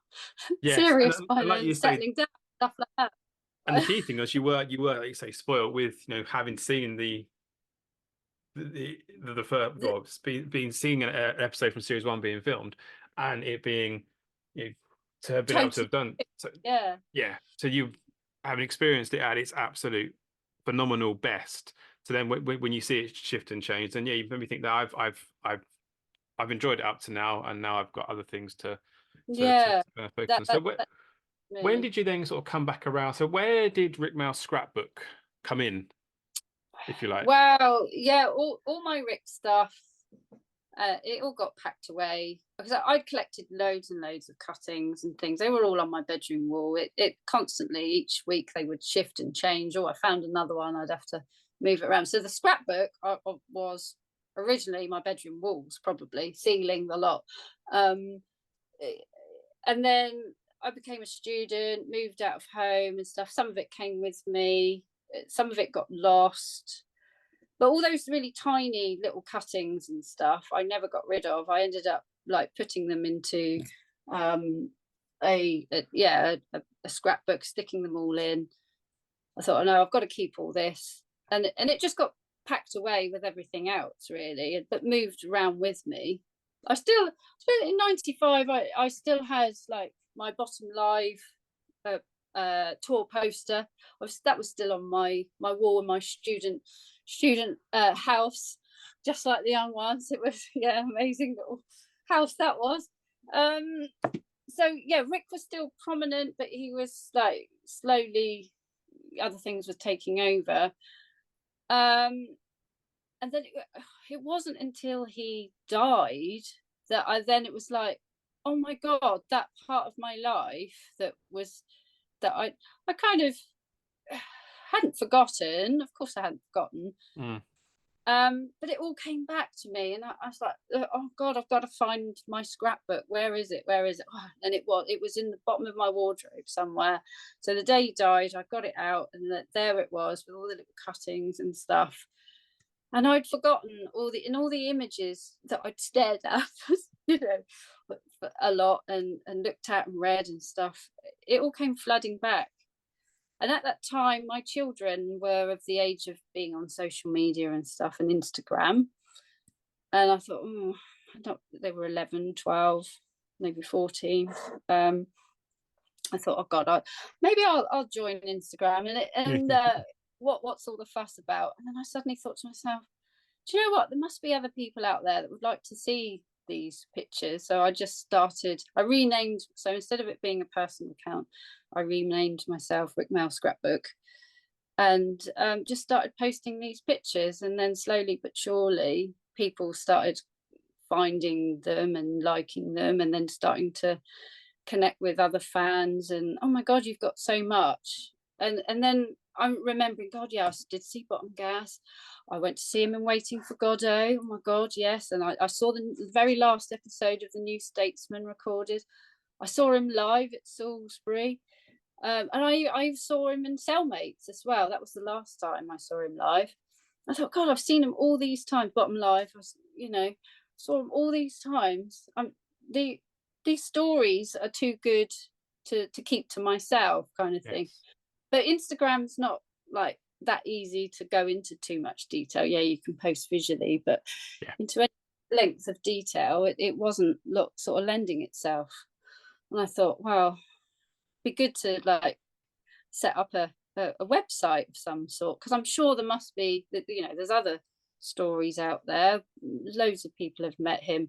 serious, and like you settling down, stuff like that. And the key thing was you were like you say spoiled with having seen being seeing an episode from series 1 being filmed, and it being to have been able to have done so you having experienced it at its absolute phenomenal best. So then when you see it shift and change, then you made me think that I've enjoyed it up to now, and now I've got other things to focus on. So when did you then sort of come back around? So where did Rik Mayall Scrapbook come in, if you like? Well, all my Rik stuff, it all got packed away because I'd collected loads and loads of cuttings and things. They were all on my bedroom wall. It constantly, each week they would shift and change. I found another one, I'd have to move it around. So the scrapbook was originally my bedroom walls, probably ceiling the lot. And then I became a student, moved out of home and stuff. Some of it came with me, some of it got lost. But all those really tiny little cuttings and stuff, I never got rid of. I ended up putting them into a scrapbook, sticking them all in. I thought, no, I've got to keep all this, and it just got packed away with everything else really, but moved around with me. I still in '95. I still had like my Bottom Live tour poster. That was still on my wall in my student house, just like the young ones. It was amazing little house that was. So yeah, Rik was still prominent, but he was like slowly other things were taking over. And then it wasn't until he died that it was like, oh my God, that part of my life that I kind of hadn't forgotten. Of course I hadn't forgotten. But it all came back to me, and I was like, oh God, I've got to find my scrapbook. Where is it? Oh, and it was in the bottom of my wardrobe somewhere. So the day he died, I got it out, and there it was with all the little cuttings and stuff. And I'd forgotten all the images that I'd stared at, a lot and looked at and read and stuff. It all came flooding back. And at that time, my children were of the age of being on social media and stuff and Instagram. And I thought, they were 11, 12, maybe 14. I thought, oh God, maybe I'll join Instagram. And what's all the fuss about? And then I suddenly thought to myself, do you know what? There must be other people out there that would like to see these pictures. So I renamed, so instead of it being a personal account, I renamed myself Rik Mayall Scrapbook, and just started posting these pictures. And then slowly but surely people started finding them and liking them, and then starting to connect with other fans. And oh my God, you've got so much. And then I'm remembering, God, I did see Bottom Gas. I went to see him in Waiting for Godot. Oh my God, yes. And I saw the very last episode of The New Statesman recorded. I saw him live at Salisbury. And I saw him in Cellmates as well. That was the last time I saw him live. I thought, God, I've seen him all these times. Bottom Live, saw him all these times. These stories are too good to keep to myself, kind of thing. But Instagram's not like that easy to go into too much detail. Yeah, you can post visually, but into any length of detail, it wasn't sort of lending itself. And I thought, wow, it'd be good to like set up a website of some sort, because I'm sure there must be, there's other stories out there. Loads of people have met him,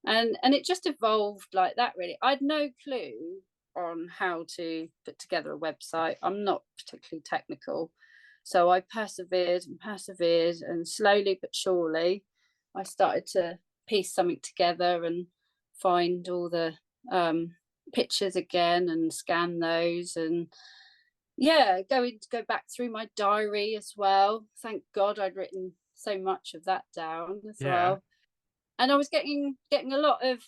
and it just evolved like that. Really, I'd no clue on how to put together a website. I'm not particularly technical, so I persevered, and slowly but surely I started to piece something together and find all the pictures again and scan those, and go back through my diary as well. Thank God I'd written so much of that down as well. And I was getting a lot of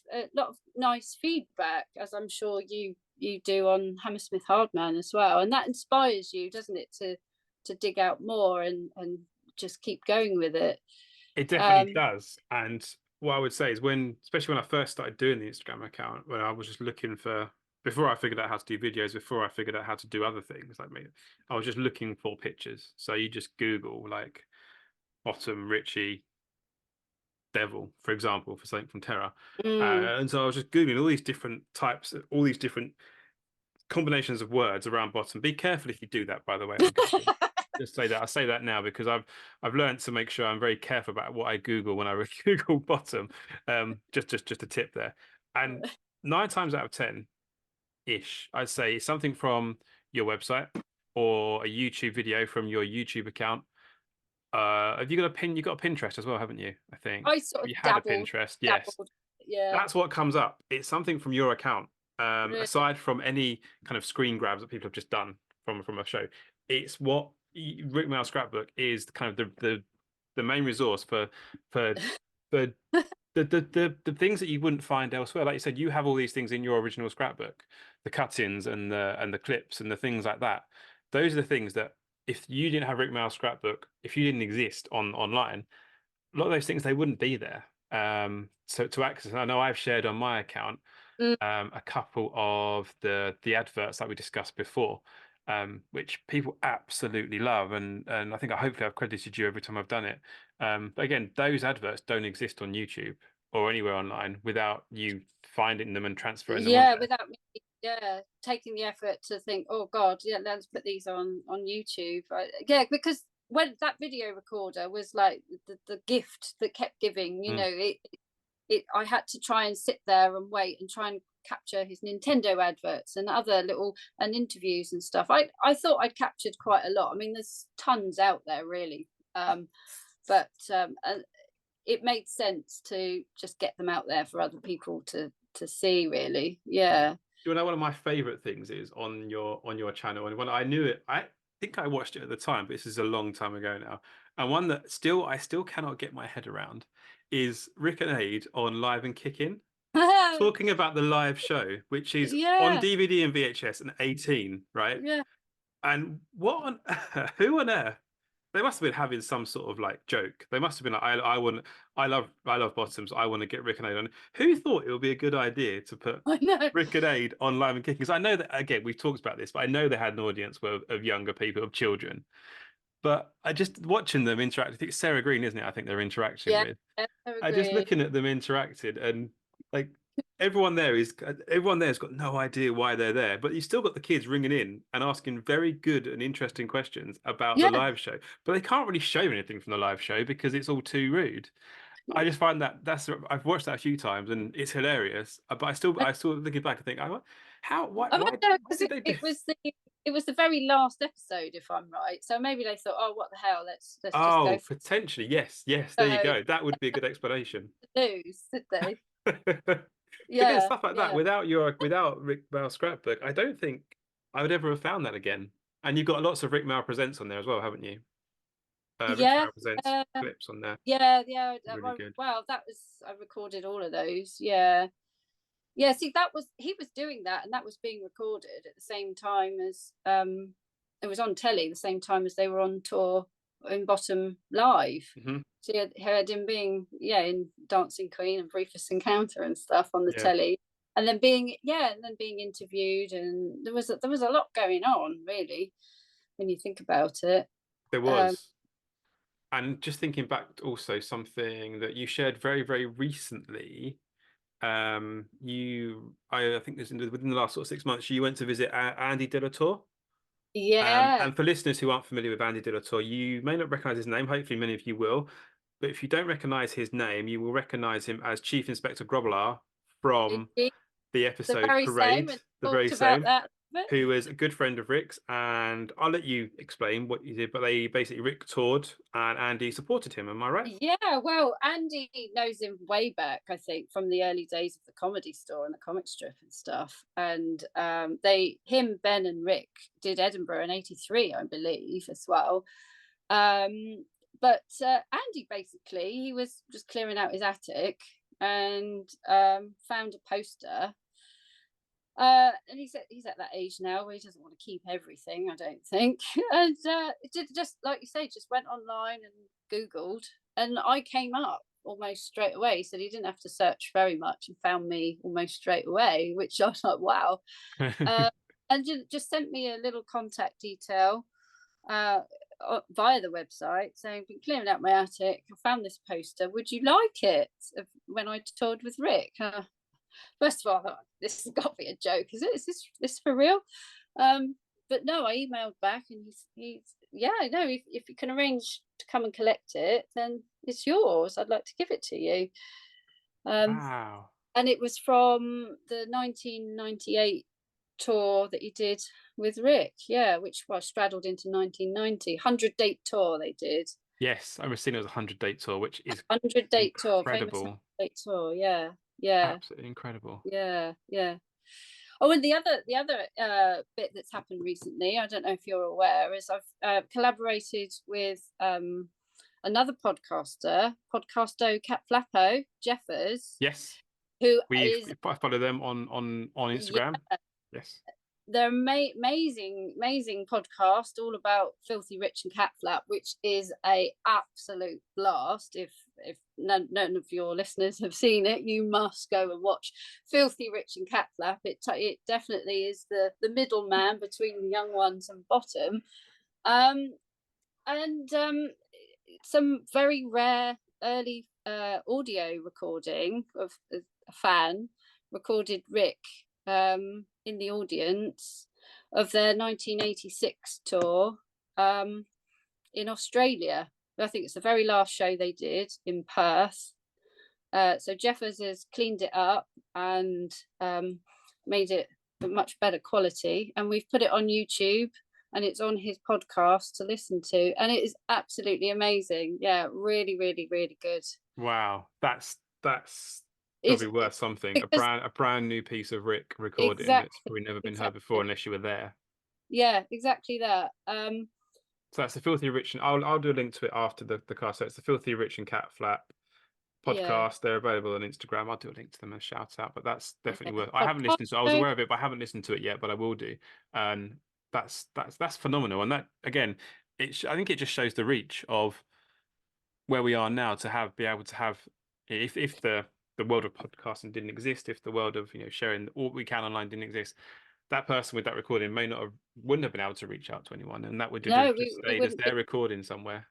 nice feedback, as I'm sure you do on Hammersmith Hardmen as well, and that inspires you, doesn't it, to dig out more and just keep going with it. It definitely does. And what I would say is, especially when I first started doing the Instagram account, when I was just looking for, before I figured out how to do videos, before I figured out how to do other things like me, I was just looking for pictures. So you just Google like Bottom Richie Devil, for example, for something from Terror. And so I was just Googling all these different types, all these different combinations of words around Bottom. Be careful if you do that, by the way. Just say that. I say that now because I've learned to make sure I'm very careful about what I Google when I Google Bottom. Just a tip there. And 9 times out of 10 ish, I'd say it's something from your website or a YouTube video from your YouTube account. Have you got a pin? You got a Pinterest as well, haven't you? I think I sort of you had a Pinterest. Yes, yeah. That's what comes up. It's something from your account. Really? Aside from any kind of screen grabs that people have just done from a show, it's what Rik Mayall Scrapbook is kind of the main resource for the things that you wouldn't find elsewhere. Like you said, you have all these things in your original scrapbook, the cut-ins and the clips and the things like that. Those are the things that, if you didn't have Rik Mayall Scrapbook, if you didn't exist online, a lot of those things, they wouldn't be there. So to access, I know I've shared on my account a couple of the adverts that we discussed before, which people absolutely love, and I think hopefully I've credited you every time I've done it. But again, those adverts don't exist on YouTube or anywhere online without you finding them and transferring them on Yeah, there. without me, taking the effort to think, oh God, yeah, let's put these on YouTube. Yeah, because when that video recorder was like the gift that kept giving, you Mm. know, I had to try and sit there and wait and try and capture his Nintendo adverts and other little and interviews and stuff. I thought I'd captured quite a lot. I mean, there's tons out there really, but it made sense to just get them out there for other people to see. Really, yeah. You know, one of my favorite things is on your channel, and when I knew it, I think I watched it at the time, but this is a long time ago now. And one that I still cannot get my head around is Rick and Aid on Live and Kicking, talking about the live show, which is on Yeah, DVD and VHS and 18, right? yeah. And what on who on earth? They must have been having some sort of like joke. They must have been like, I love bottoms. I want to get Rick and Aid on. Who thought it would be a good idea to put I know. Rick and Aid on Live and Kicking? Because I know that again, we've talked about this, but I know they had an audience of younger people, of children. But I just watching them interact. I think it's Sarah Green, isn't it? I think they're interacting Yeah, with. Sarah I just Green. looking at them interacted, and like everyone there's got no idea why they're there, but you still got the kids ringing in and asking very good and interesting questions about the Yeah, live show, but they can't really show anything from the live show because it's all too rude. I just find I've watched that a few times and it's hilarious, but I still looking back and think, how I why don't know why because did they do? it was the very last episode, if I'm right. So maybe they thought, oh, what the hell? Let's just go Oh, for potentially, yes. There you so go. That would be a good explanation. lose, did they? Again, Yeah, stuff like that yeah, without Rik Mayall Scrapbook, I don't think I would ever have found that again. And you've got lots of Rik Mayall Presents on there as well, haven't you? Rik yeah, Mayall Presents uh, clips on there. yeah. Really good. Well, that was I recorded all of those. Yeah, yeah. See, that was he was doing that, and that was being recorded at the same time as it was on telly, the same time as they were on tour in Bottom live. Hmm. So you heard him being in Dancing Queen and Briefest Encounter and stuff on the Yeah, telly, and then being interviewed, and there was a lot going on really when you think about it. there Um, was. And just thinking back, also something that you shared very, very recently. I think this within the last sort of 6 months, you went to visit Andy Delator. yeah, And for listeners who aren't familiar with Andy Delator, you may not recognize his name. Hopefully, many of you will. But if you don't recognize his name, you will recognize him as Chief Inspector Grobbelaar from the the episode very same, Parade, and the very talked about same, that. who is a good friend of Rick's. And I'll let you explain what you did. But they basically, Rick toured and Andy supported him. Am I right? Yeah, well, Andy knows him way back, I think, from the early days of the Comedy Store and the comic strip and stuff. And Ben, and Rick did Edinburgh in '83, I believe, as well. But Andy basically, he was just clearing out his attic and found a poster. And he's at that age now where he doesn't want to keep everything, I don't think. And it did, just like you say, just went online and Googled, and I came up almost straight away. He said he didn't have to search very much and found me almost straight away, which I was like, wow. And just sent me a little contact detail via the website saying, been clearing out my attic, I found this poster, would you like it? When I toured with Rick. First of all, I thought, this has got to be a joke. Is this for real? But no, I emailed back and he's no, if you can arrange to come and collect it, then it's yours. I'd like to give it to you. Wow. And it was from the 1998 tour that he did with Rick, which straddled into 1990. 100-date tour they did. Yes, I remember seeing it was a 100-date tour, which is 100-date tour, famous incredible. 100-date tour. Yeah. Absolutely incredible. Yeah. Oh, and the other bit that's happened recently, I don't know if you're aware, is I've collaborated with another podcasto Cat Flappo Jeffers, Yes, who we is follow them on Instagram. Yes. they're amazing podcast all about Filthy Rich and Cat Flap, which is a absolute blast. If none of your listeners have seen it, you must go and watch Filthy Rich and Cat Flap. It definitely is the middleman between the young ones and Bottom, and some very rare early audio recording of a fan recorded Rik in the audience of their 1986 tour in Australia. I think it's the very last show they did in Perth. So Jeffers has cleaned it up and made it much better quality, and we've put it on YouTube, and it's on his podcast to listen to, and it is absolutely amazing. Yeah, really, really, really good. Wow, that's probably worth something. A brand new piece of Rik recording that's probably never been heard before unless you were there. Yeah, exactly that. So that's the Filthy Rich, and I'll do a link to it after the cast. So it's the Filthy Rich and Cat Flap podcast. Yeah. They're available on Instagram. I'll do a link to them and shout out. But that's definitely worth. I haven't listened to it. I was aware of it, but I haven't listened to it yet. But I will do. And that's phenomenal. And that again, I think it just shows the reach of where we are now to be able to have if the world of podcasting didn't exist, if the world of sharing all we can online didn't exist, that person with that recording wouldn't have been able to reach out to anyone, and that would have just stayed as their recording somewhere.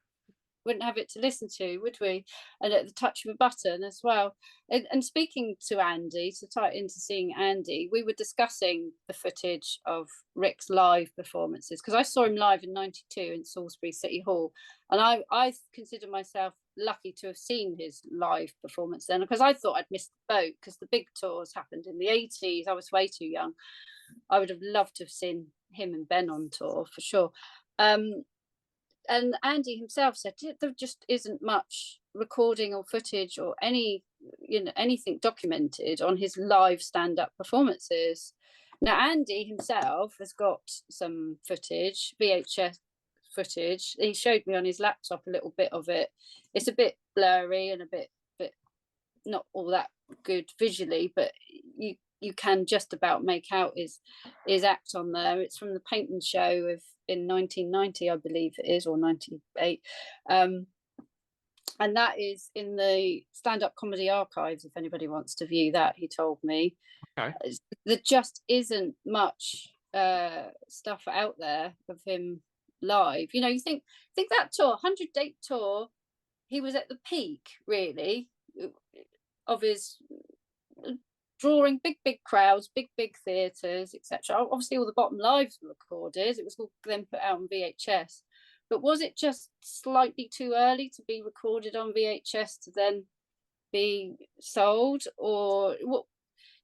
Wouldn't have it to listen to, would we? And at the touch of a button as well. And speaking to Andy, to tie it into seeing Andy, we were discussing the footage of Rik's live performances, because I saw him live in '92 in Salisbury City Hall, and I consider myself lucky to have seen his live performance then, because I thought I'd missed the boat, because the big tours happened in the '80s. I was way too young. I would have loved to have seen him and Ben on tour for sure. And Andy himself said there just isn't much recording or footage or anything documented on his live stand-up performances. Now Andy himself has got some footage, VHS footage. He showed me on his laptop a little bit of it. It's a bit blurry and a bit not all that good visually, but you can just about make out his act on there. It's from the Painting Show in 1990, I believe it is, or 98. And that is in the stand-up comedy archives, if anybody wants to view that, he told me. Okay. There just isn't much stuff out there of him live. You think that tour, 100-date tour, he was at the peak, really, of his drawing big crowds, big theatres, etc. Obviously all the Bottom lives were recorded. It was all then put out on VHS, but was it just slightly too early to be recorded on VHS to then be sold, or what?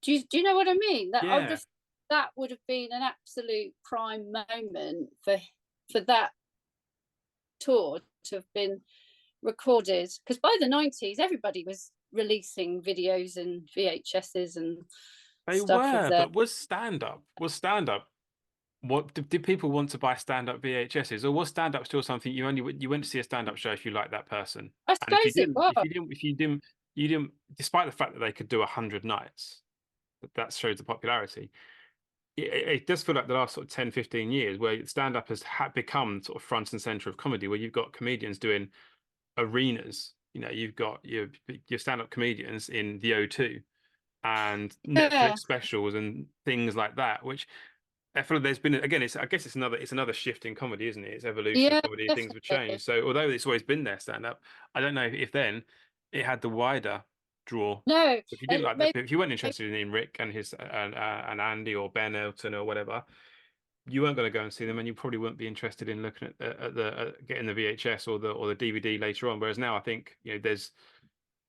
Do you know what I mean? That would have been an absolute prime moment for that tour to have been recorded, because by the 90s everybody was releasing videos and VHSs and stuff. But was stand-up what did people want to buy stand-up VHSs, or was stand-up still something you went to see a stand-up show if you liked that person? I suppose it was. If you didn't, despite the fact that they could do 100 nights, that shows the popularity. It does feel like the last sort of 10-15 years where stand-up has become sort of front and center of comedy, where you've got comedians doing arenas. You've got your stand-up comedians in the O2 and Netflix specials and things like that, which I feel like there's been, again, I guess it's another shift in comedy, isn't it? It's evolution of comedy. Definitely. Things have changed. So although it's always been there, stand-up, I don't know if then it had the wider draw. No. So if you didn't like that, if you weren't interested in Rik and his and Andy or Ben Elton or whatever, you weren't going to go and see them, and you probably wouldn't be interested in looking at getting the VHS or the DVD later on. Whereas now, I think I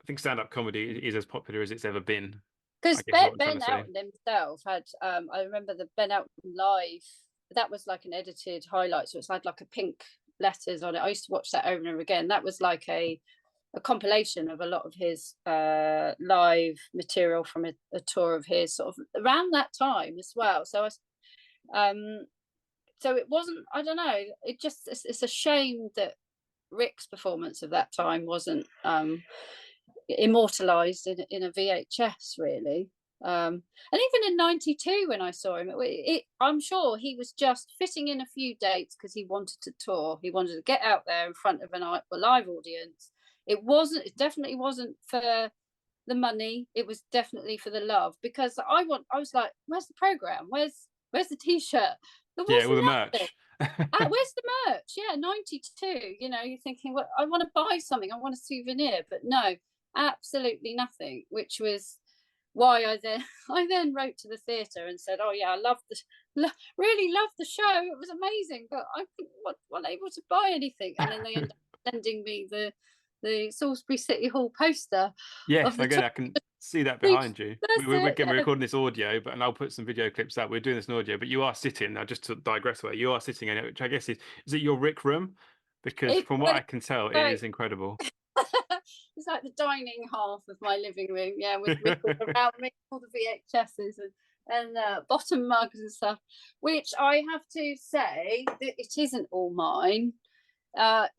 think stand-up comedy is as popular as it's ever been. Because Ben Elton himself had, I remember the Ben Elton Live. That was like an edited highlight, so it's had like a pink letters on it. I used to watch that over and over again. That was like a compilation of a lot of his live material from a tour of his, sort of around that time as well. So so it wasn't, I don't know, it's a shame that Rik's performance of that time wasn't immortalized in a VHS, really. And even in '92, when I saw him, I'm sure he was just fitting in a few dates because he wanted to tour. He wanted to get out there in front of a live audience. It definitely wasn't for the money. It was definitely for the love, because I was like, where's the program? Where's the t-shirt? There Yeah, was all the nothing. merch. Where's the merch? Yeah, '92. You're thinking, well, I want to buy something. I want a souvenir, but no, absolutely nothing. Which was why I then wrote to the theatre and said, oh yeah, I really loved the show. It was amazing, but I wasn't able to buy anything. And then they ended up sending me the Salisbury City Hall poster Yes, of the again, tour. I can see that behind you. That's it. We're Yeah. recording this audio, and I'll put some video clips out. We're doing this in audio, but you are sitting now. Just to digress, away, you are sitting in it, which I guess is it your Rik room? Because It's from what I can tell, it like is incredible. it's like the dining half of my living room, yeah, with Rik all around me, all the VHSs and bottom mugs and stuff. Which I have to say, it isn't all mine. Half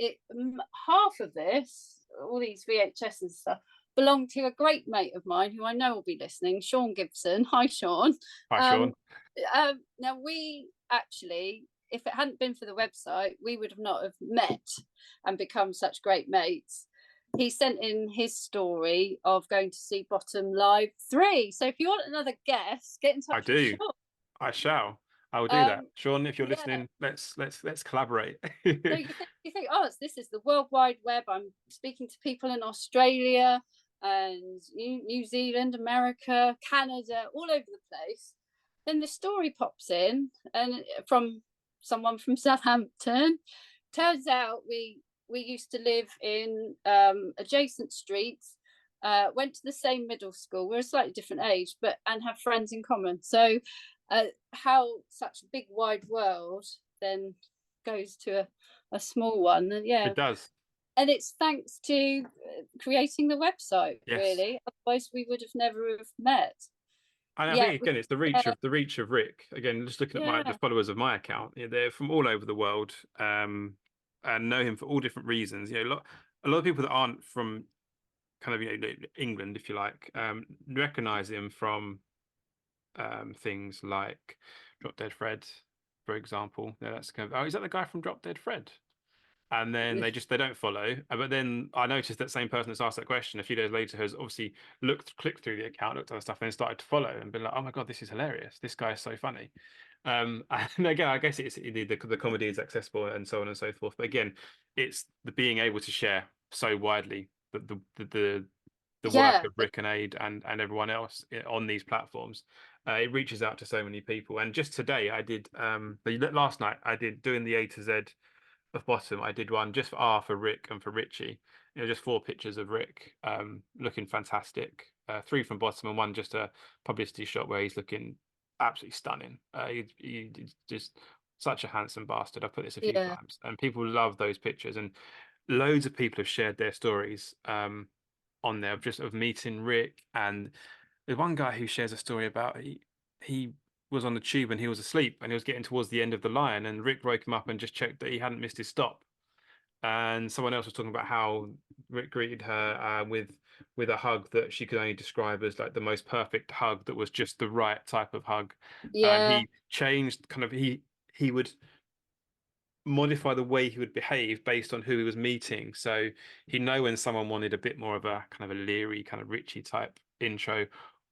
of this, all these VHS and stuff, belonged to a great mate of mine who I know will be listening, Sean Gibson. Hi, Sean. Hi, Um, Sean. Now we actually, if it hadn't been for the website, we would have not have met and become such great mates. He sent in his story of going to see Bottom live 3. So if you want another guest, get in I touch with do. Sean. I shall. I will do that. Sean, if you're Yeah. listening, let's collaborate. So you think, oh, this is the World Wide Web. I'm speaking to people in Australia and New Zealand, America, Canada, all over the place. Then the story pops in, and from someone from Southampton. Turns out we used to live in adjacent streets. Went to the same middle school. We're a slightly different age, and have friends in common. So, how such a big wide world then goes to a small one, and yeah, It does. and it's thanks to creating the website. Yes. Really, otherwise we would have never have met. And I Yeah, think again, it's the reach of Rik. Again, just looking at the followers of my account, they're from all over the world, and know him for all different reasons. A lot of people that aren't from kind of England, if you like, recognize him from things like Drop Dead Fred, for example. That's kind of, oh, is that the guy from Drop Dead Fred? And then they don't follow. But then I noticed that same person that's asked that question a few days later has obviously clicked through the account, looked at the stuff, and then started to follow and been like, oh my god, this is hilarious. This guy is so funny. And again, I guess it's the comedy is accessible and so on and so forth. But again, it's the being able to share so widely the work of Rik and Aid and everyone else on these platforms. It reaches out to so many people. And just today, I did last night I did doing the A to Z of Bottom. I did one just for Rik and for Richie. Just 4 pictures of Rik looking fantastic. 3 from Bottom and 1 just a publicity shot where he's looking absolutely stunning. He's just such a handsome bastard. I've put this a few times, and people love those pictures. And loads of people have shared their stories on there of meeting Rik. And there's one guy who shares a story about he was on the tube and he was asleep and he was getting towards the end of the line, and Rik woke him up and just checked that he hadn't missed his stop. And someone else was talking about how Rik greeted her with a hug that she could only describe as like the most perfect hug, that was just the right type of hug. And he changed he would modify the way he would behave based on who he was meeting. So he'd know when someone wanted a bit more of a kind of a leery, kind of Richie type intro,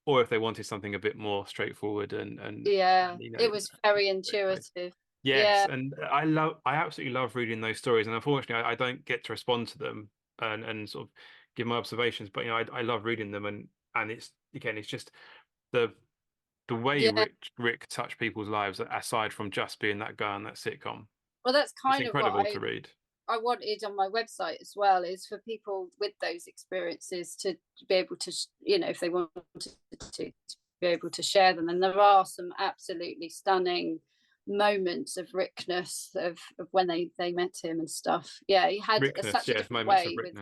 or if they wanted something a bit more straightforward and it was very intuitive. Yes, and I absolutely love reading those stories, and unfortunately I don't get to respond to them and sort of give my observations, but I love reading them, and it's just the way Rik touched people's lives, aside from just being that guy on that sitcom. Well, that's It's kind of incredible what to read. I wanted on my website as well, is for people with those experiences to be able to, if they wanted to be able to share them. And there are some absolutely stunning moments of Rikness of when they met him and stuff. Yeah, he had such a different way with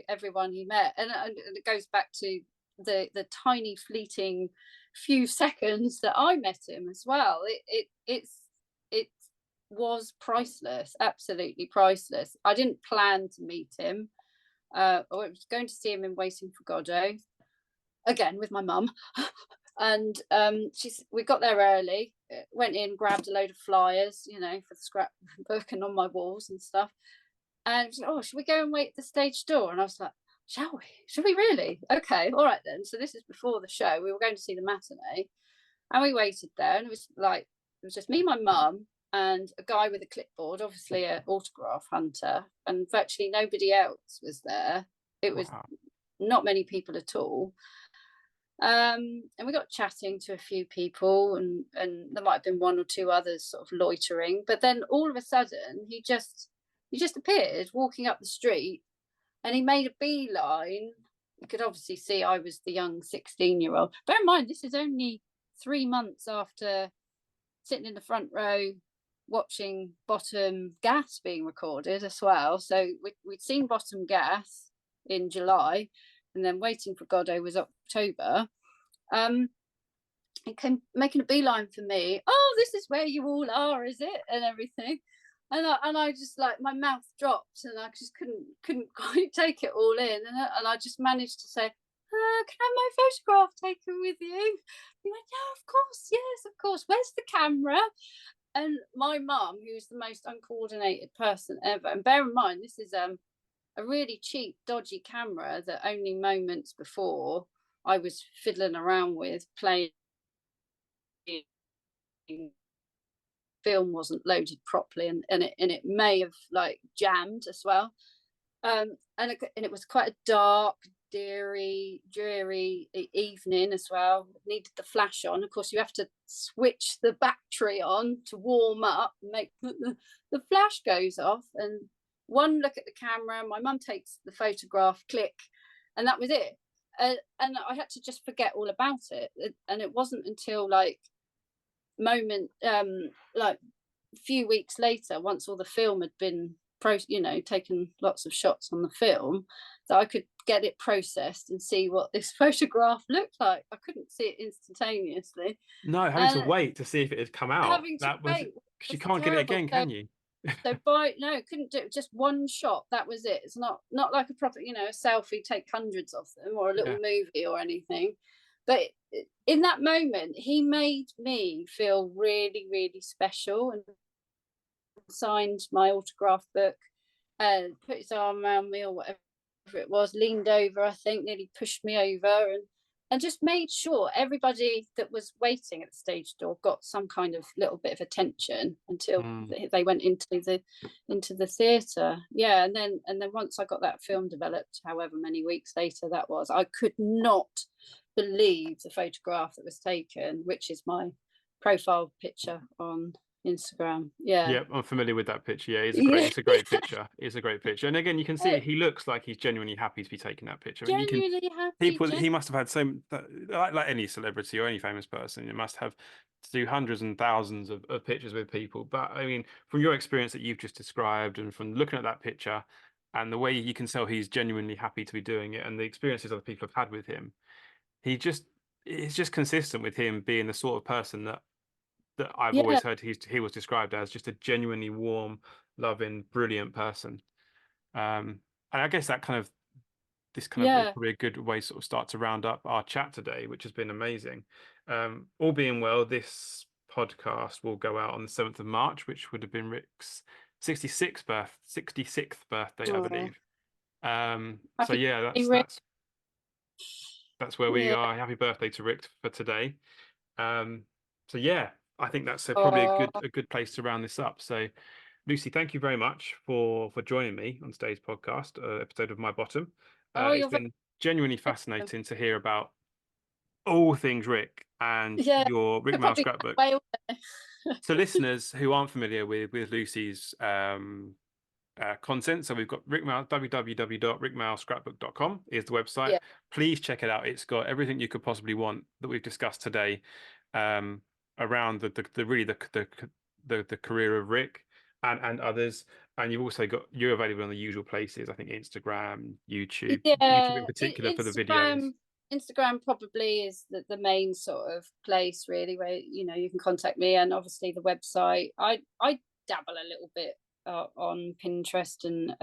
everyone he met, and it goes back to the tiny fleeting few seconds that I met him as well. It was priceless, absolutely priceless. I didn't plan to meet him. I was going to see him in Waiting for Godot, again with my mum. And we got there early, went in, grabbed a load of flyers, for the scrapbook and on my walls and stuff. And she said, oh, should we go and wait at the stage door? And I was like, shall we? Should we really? Okay, all right then. So this is before the show. We were going to see the matinee, and we waited there, and it was just me, my mum, and a guy with a clipboard, obviously an autograph hunter, and virtually nobody else was there. It was not many people at all. And we got chatting to a few people, and there might have been one or two others sort of loitering, but then all of a sudden he just appeared walking up the street, and he made a beeline. You could obviously see I was the young 16-year-old. Bear in mind, this is only 3 months after sitting in the front row watching Bottom Gas being recorded as well. So we'd seen Bottom Gas in July, and then Waiting for Godot was October. He came making a beeline for me. Oh, this is where you all are, is it? And everything. And I just, like, my mouth dropped, and I just couldn't quite take it all in. And I just managed to say, can I have my photograph taken with you? He went, yeah, of course, yes, of course. Where's the camera? And my mum, who's the most uncoordinated person ever, and bear in mind, this is a really cheap, dodgy camera that only moments before I was fiddling around with, playing. Film wasn't loaded properly, and it may have like jammed as well. And it was quite a dark, dreary evening as well. It needed the flash on. Of course, you have to switch the battery on to warm up, make the flash goes off, and one look at the camera, my mum takes the photograph, click, and that was it. And I had to just forget all about it. And it wasn't until like a few weeks later, once all the film had been taken lots of shots on the film, that I could get it processed and see what this photograph looked like. I couldn't see it instantaneously. No, having to wait to see if it had come out. That was wait, because you can't get it again, can you? So couldn't do it, just one shot, that was it. It's not like a proper, a selfie, take hundreds of them, or a little movie or anything. But in that moment, he made me feel really, really special, and signed my autograph book, put his arm around me or whatever it was, leaned over, I think, nearly pushed me over, and just made sure everybody that was waiting at the stage door got some kind of little bit of attention until they went into the theatre. Yeah, and then once I got that film developed, however many weeks later that was, I could not believe the photograph that was taken, which is my profile picture on Instagram. Yeah, I'm familiar with that picture. Yeah, it's a great picture. It's a great picture, and again, you can see he looks like he's genuinely happy to be taking that picture. He must have had like any celebrity or any famous person, you must have to do hundreds and thousands of pictures with people. But I mean, from your experience that you've just described, and from looking at that picture and the way you can tell he's genuinely happy to be doing it, and the experiences other people have had with him, it's just consistent with him being the sort of person that I've always heard he was described as, just a genuinely warm, loving, brilliant person. And I guess this is probably a good way to sort of start to round up our chat today, which has been amazing. All being well, this podcast will go out on the 7th of March, which would have been Rik's 66th birthday, I believe. So yeah, that's where we are. Happy birthday to Rik for today. So yeah, I think that's probably a good place to round this up. So, Lucy, thank you very much for joining me on today's podcast episode of My Bottom. It's been genuinely fascinating to hear about all things Rik and your Rik Mayall Scrapbook. So, listeners who aren't familiar with Lucy's content, so we've got www.rikmayallscrapbook.com is the website. Please check it out. It's got everything you could possibly want that we've discussed today, around the career of Rik and others. And you've also you're available on the usual places, I think Instagram, YouTube, YouTube in particular for the videos. Instagram probably is the main sort of place really where you can contact me, and obviously the website. I dabble a little bit on Pinterest and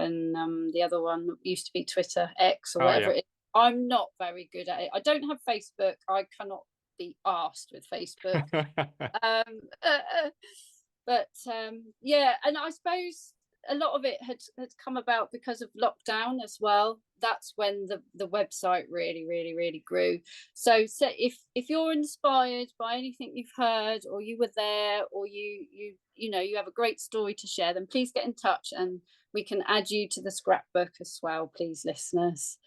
the other one used to be Twitter, X or whatever it is I'm not very good at it. I don't have Facebook. I cannot be asked with Facebook. But yeah, and I suppose a lot of it had come about because of lockdown as well. That's when the website really grew. So if you're inspired by anything you've heard, or you were there, or you have a great story to share, then please get in touch and we can add you to the scrapbook as well, please, listeners.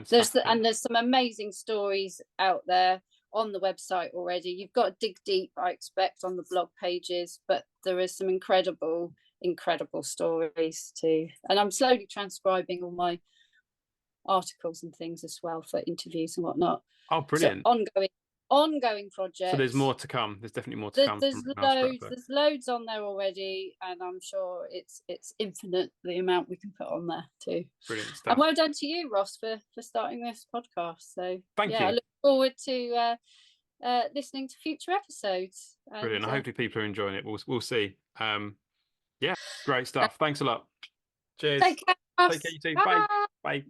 There's some amazing stories out there on the website already. You've got to dig deep, I expect, on the blog pages, but there is some incredible stories too. And I'm slowly transcribing all my articles and things as well for interviews and whatnot. Oh, brilliant. So ongoing project. So there's more to come. There's definitely more to come. There's loads on there already, and I'm sure it's infinite the amount we can put on there too. Brilliant stuff. And well done to you, Ross, for starting this podcast. So thank you. I look forward to listening to future episodes. Brilliant. Hopefully people are enjoying it. We'll see. Yeah, great stuff. Thanks a lot. Cheers. Take care, Ross. Take care, you too. Bye. Bye.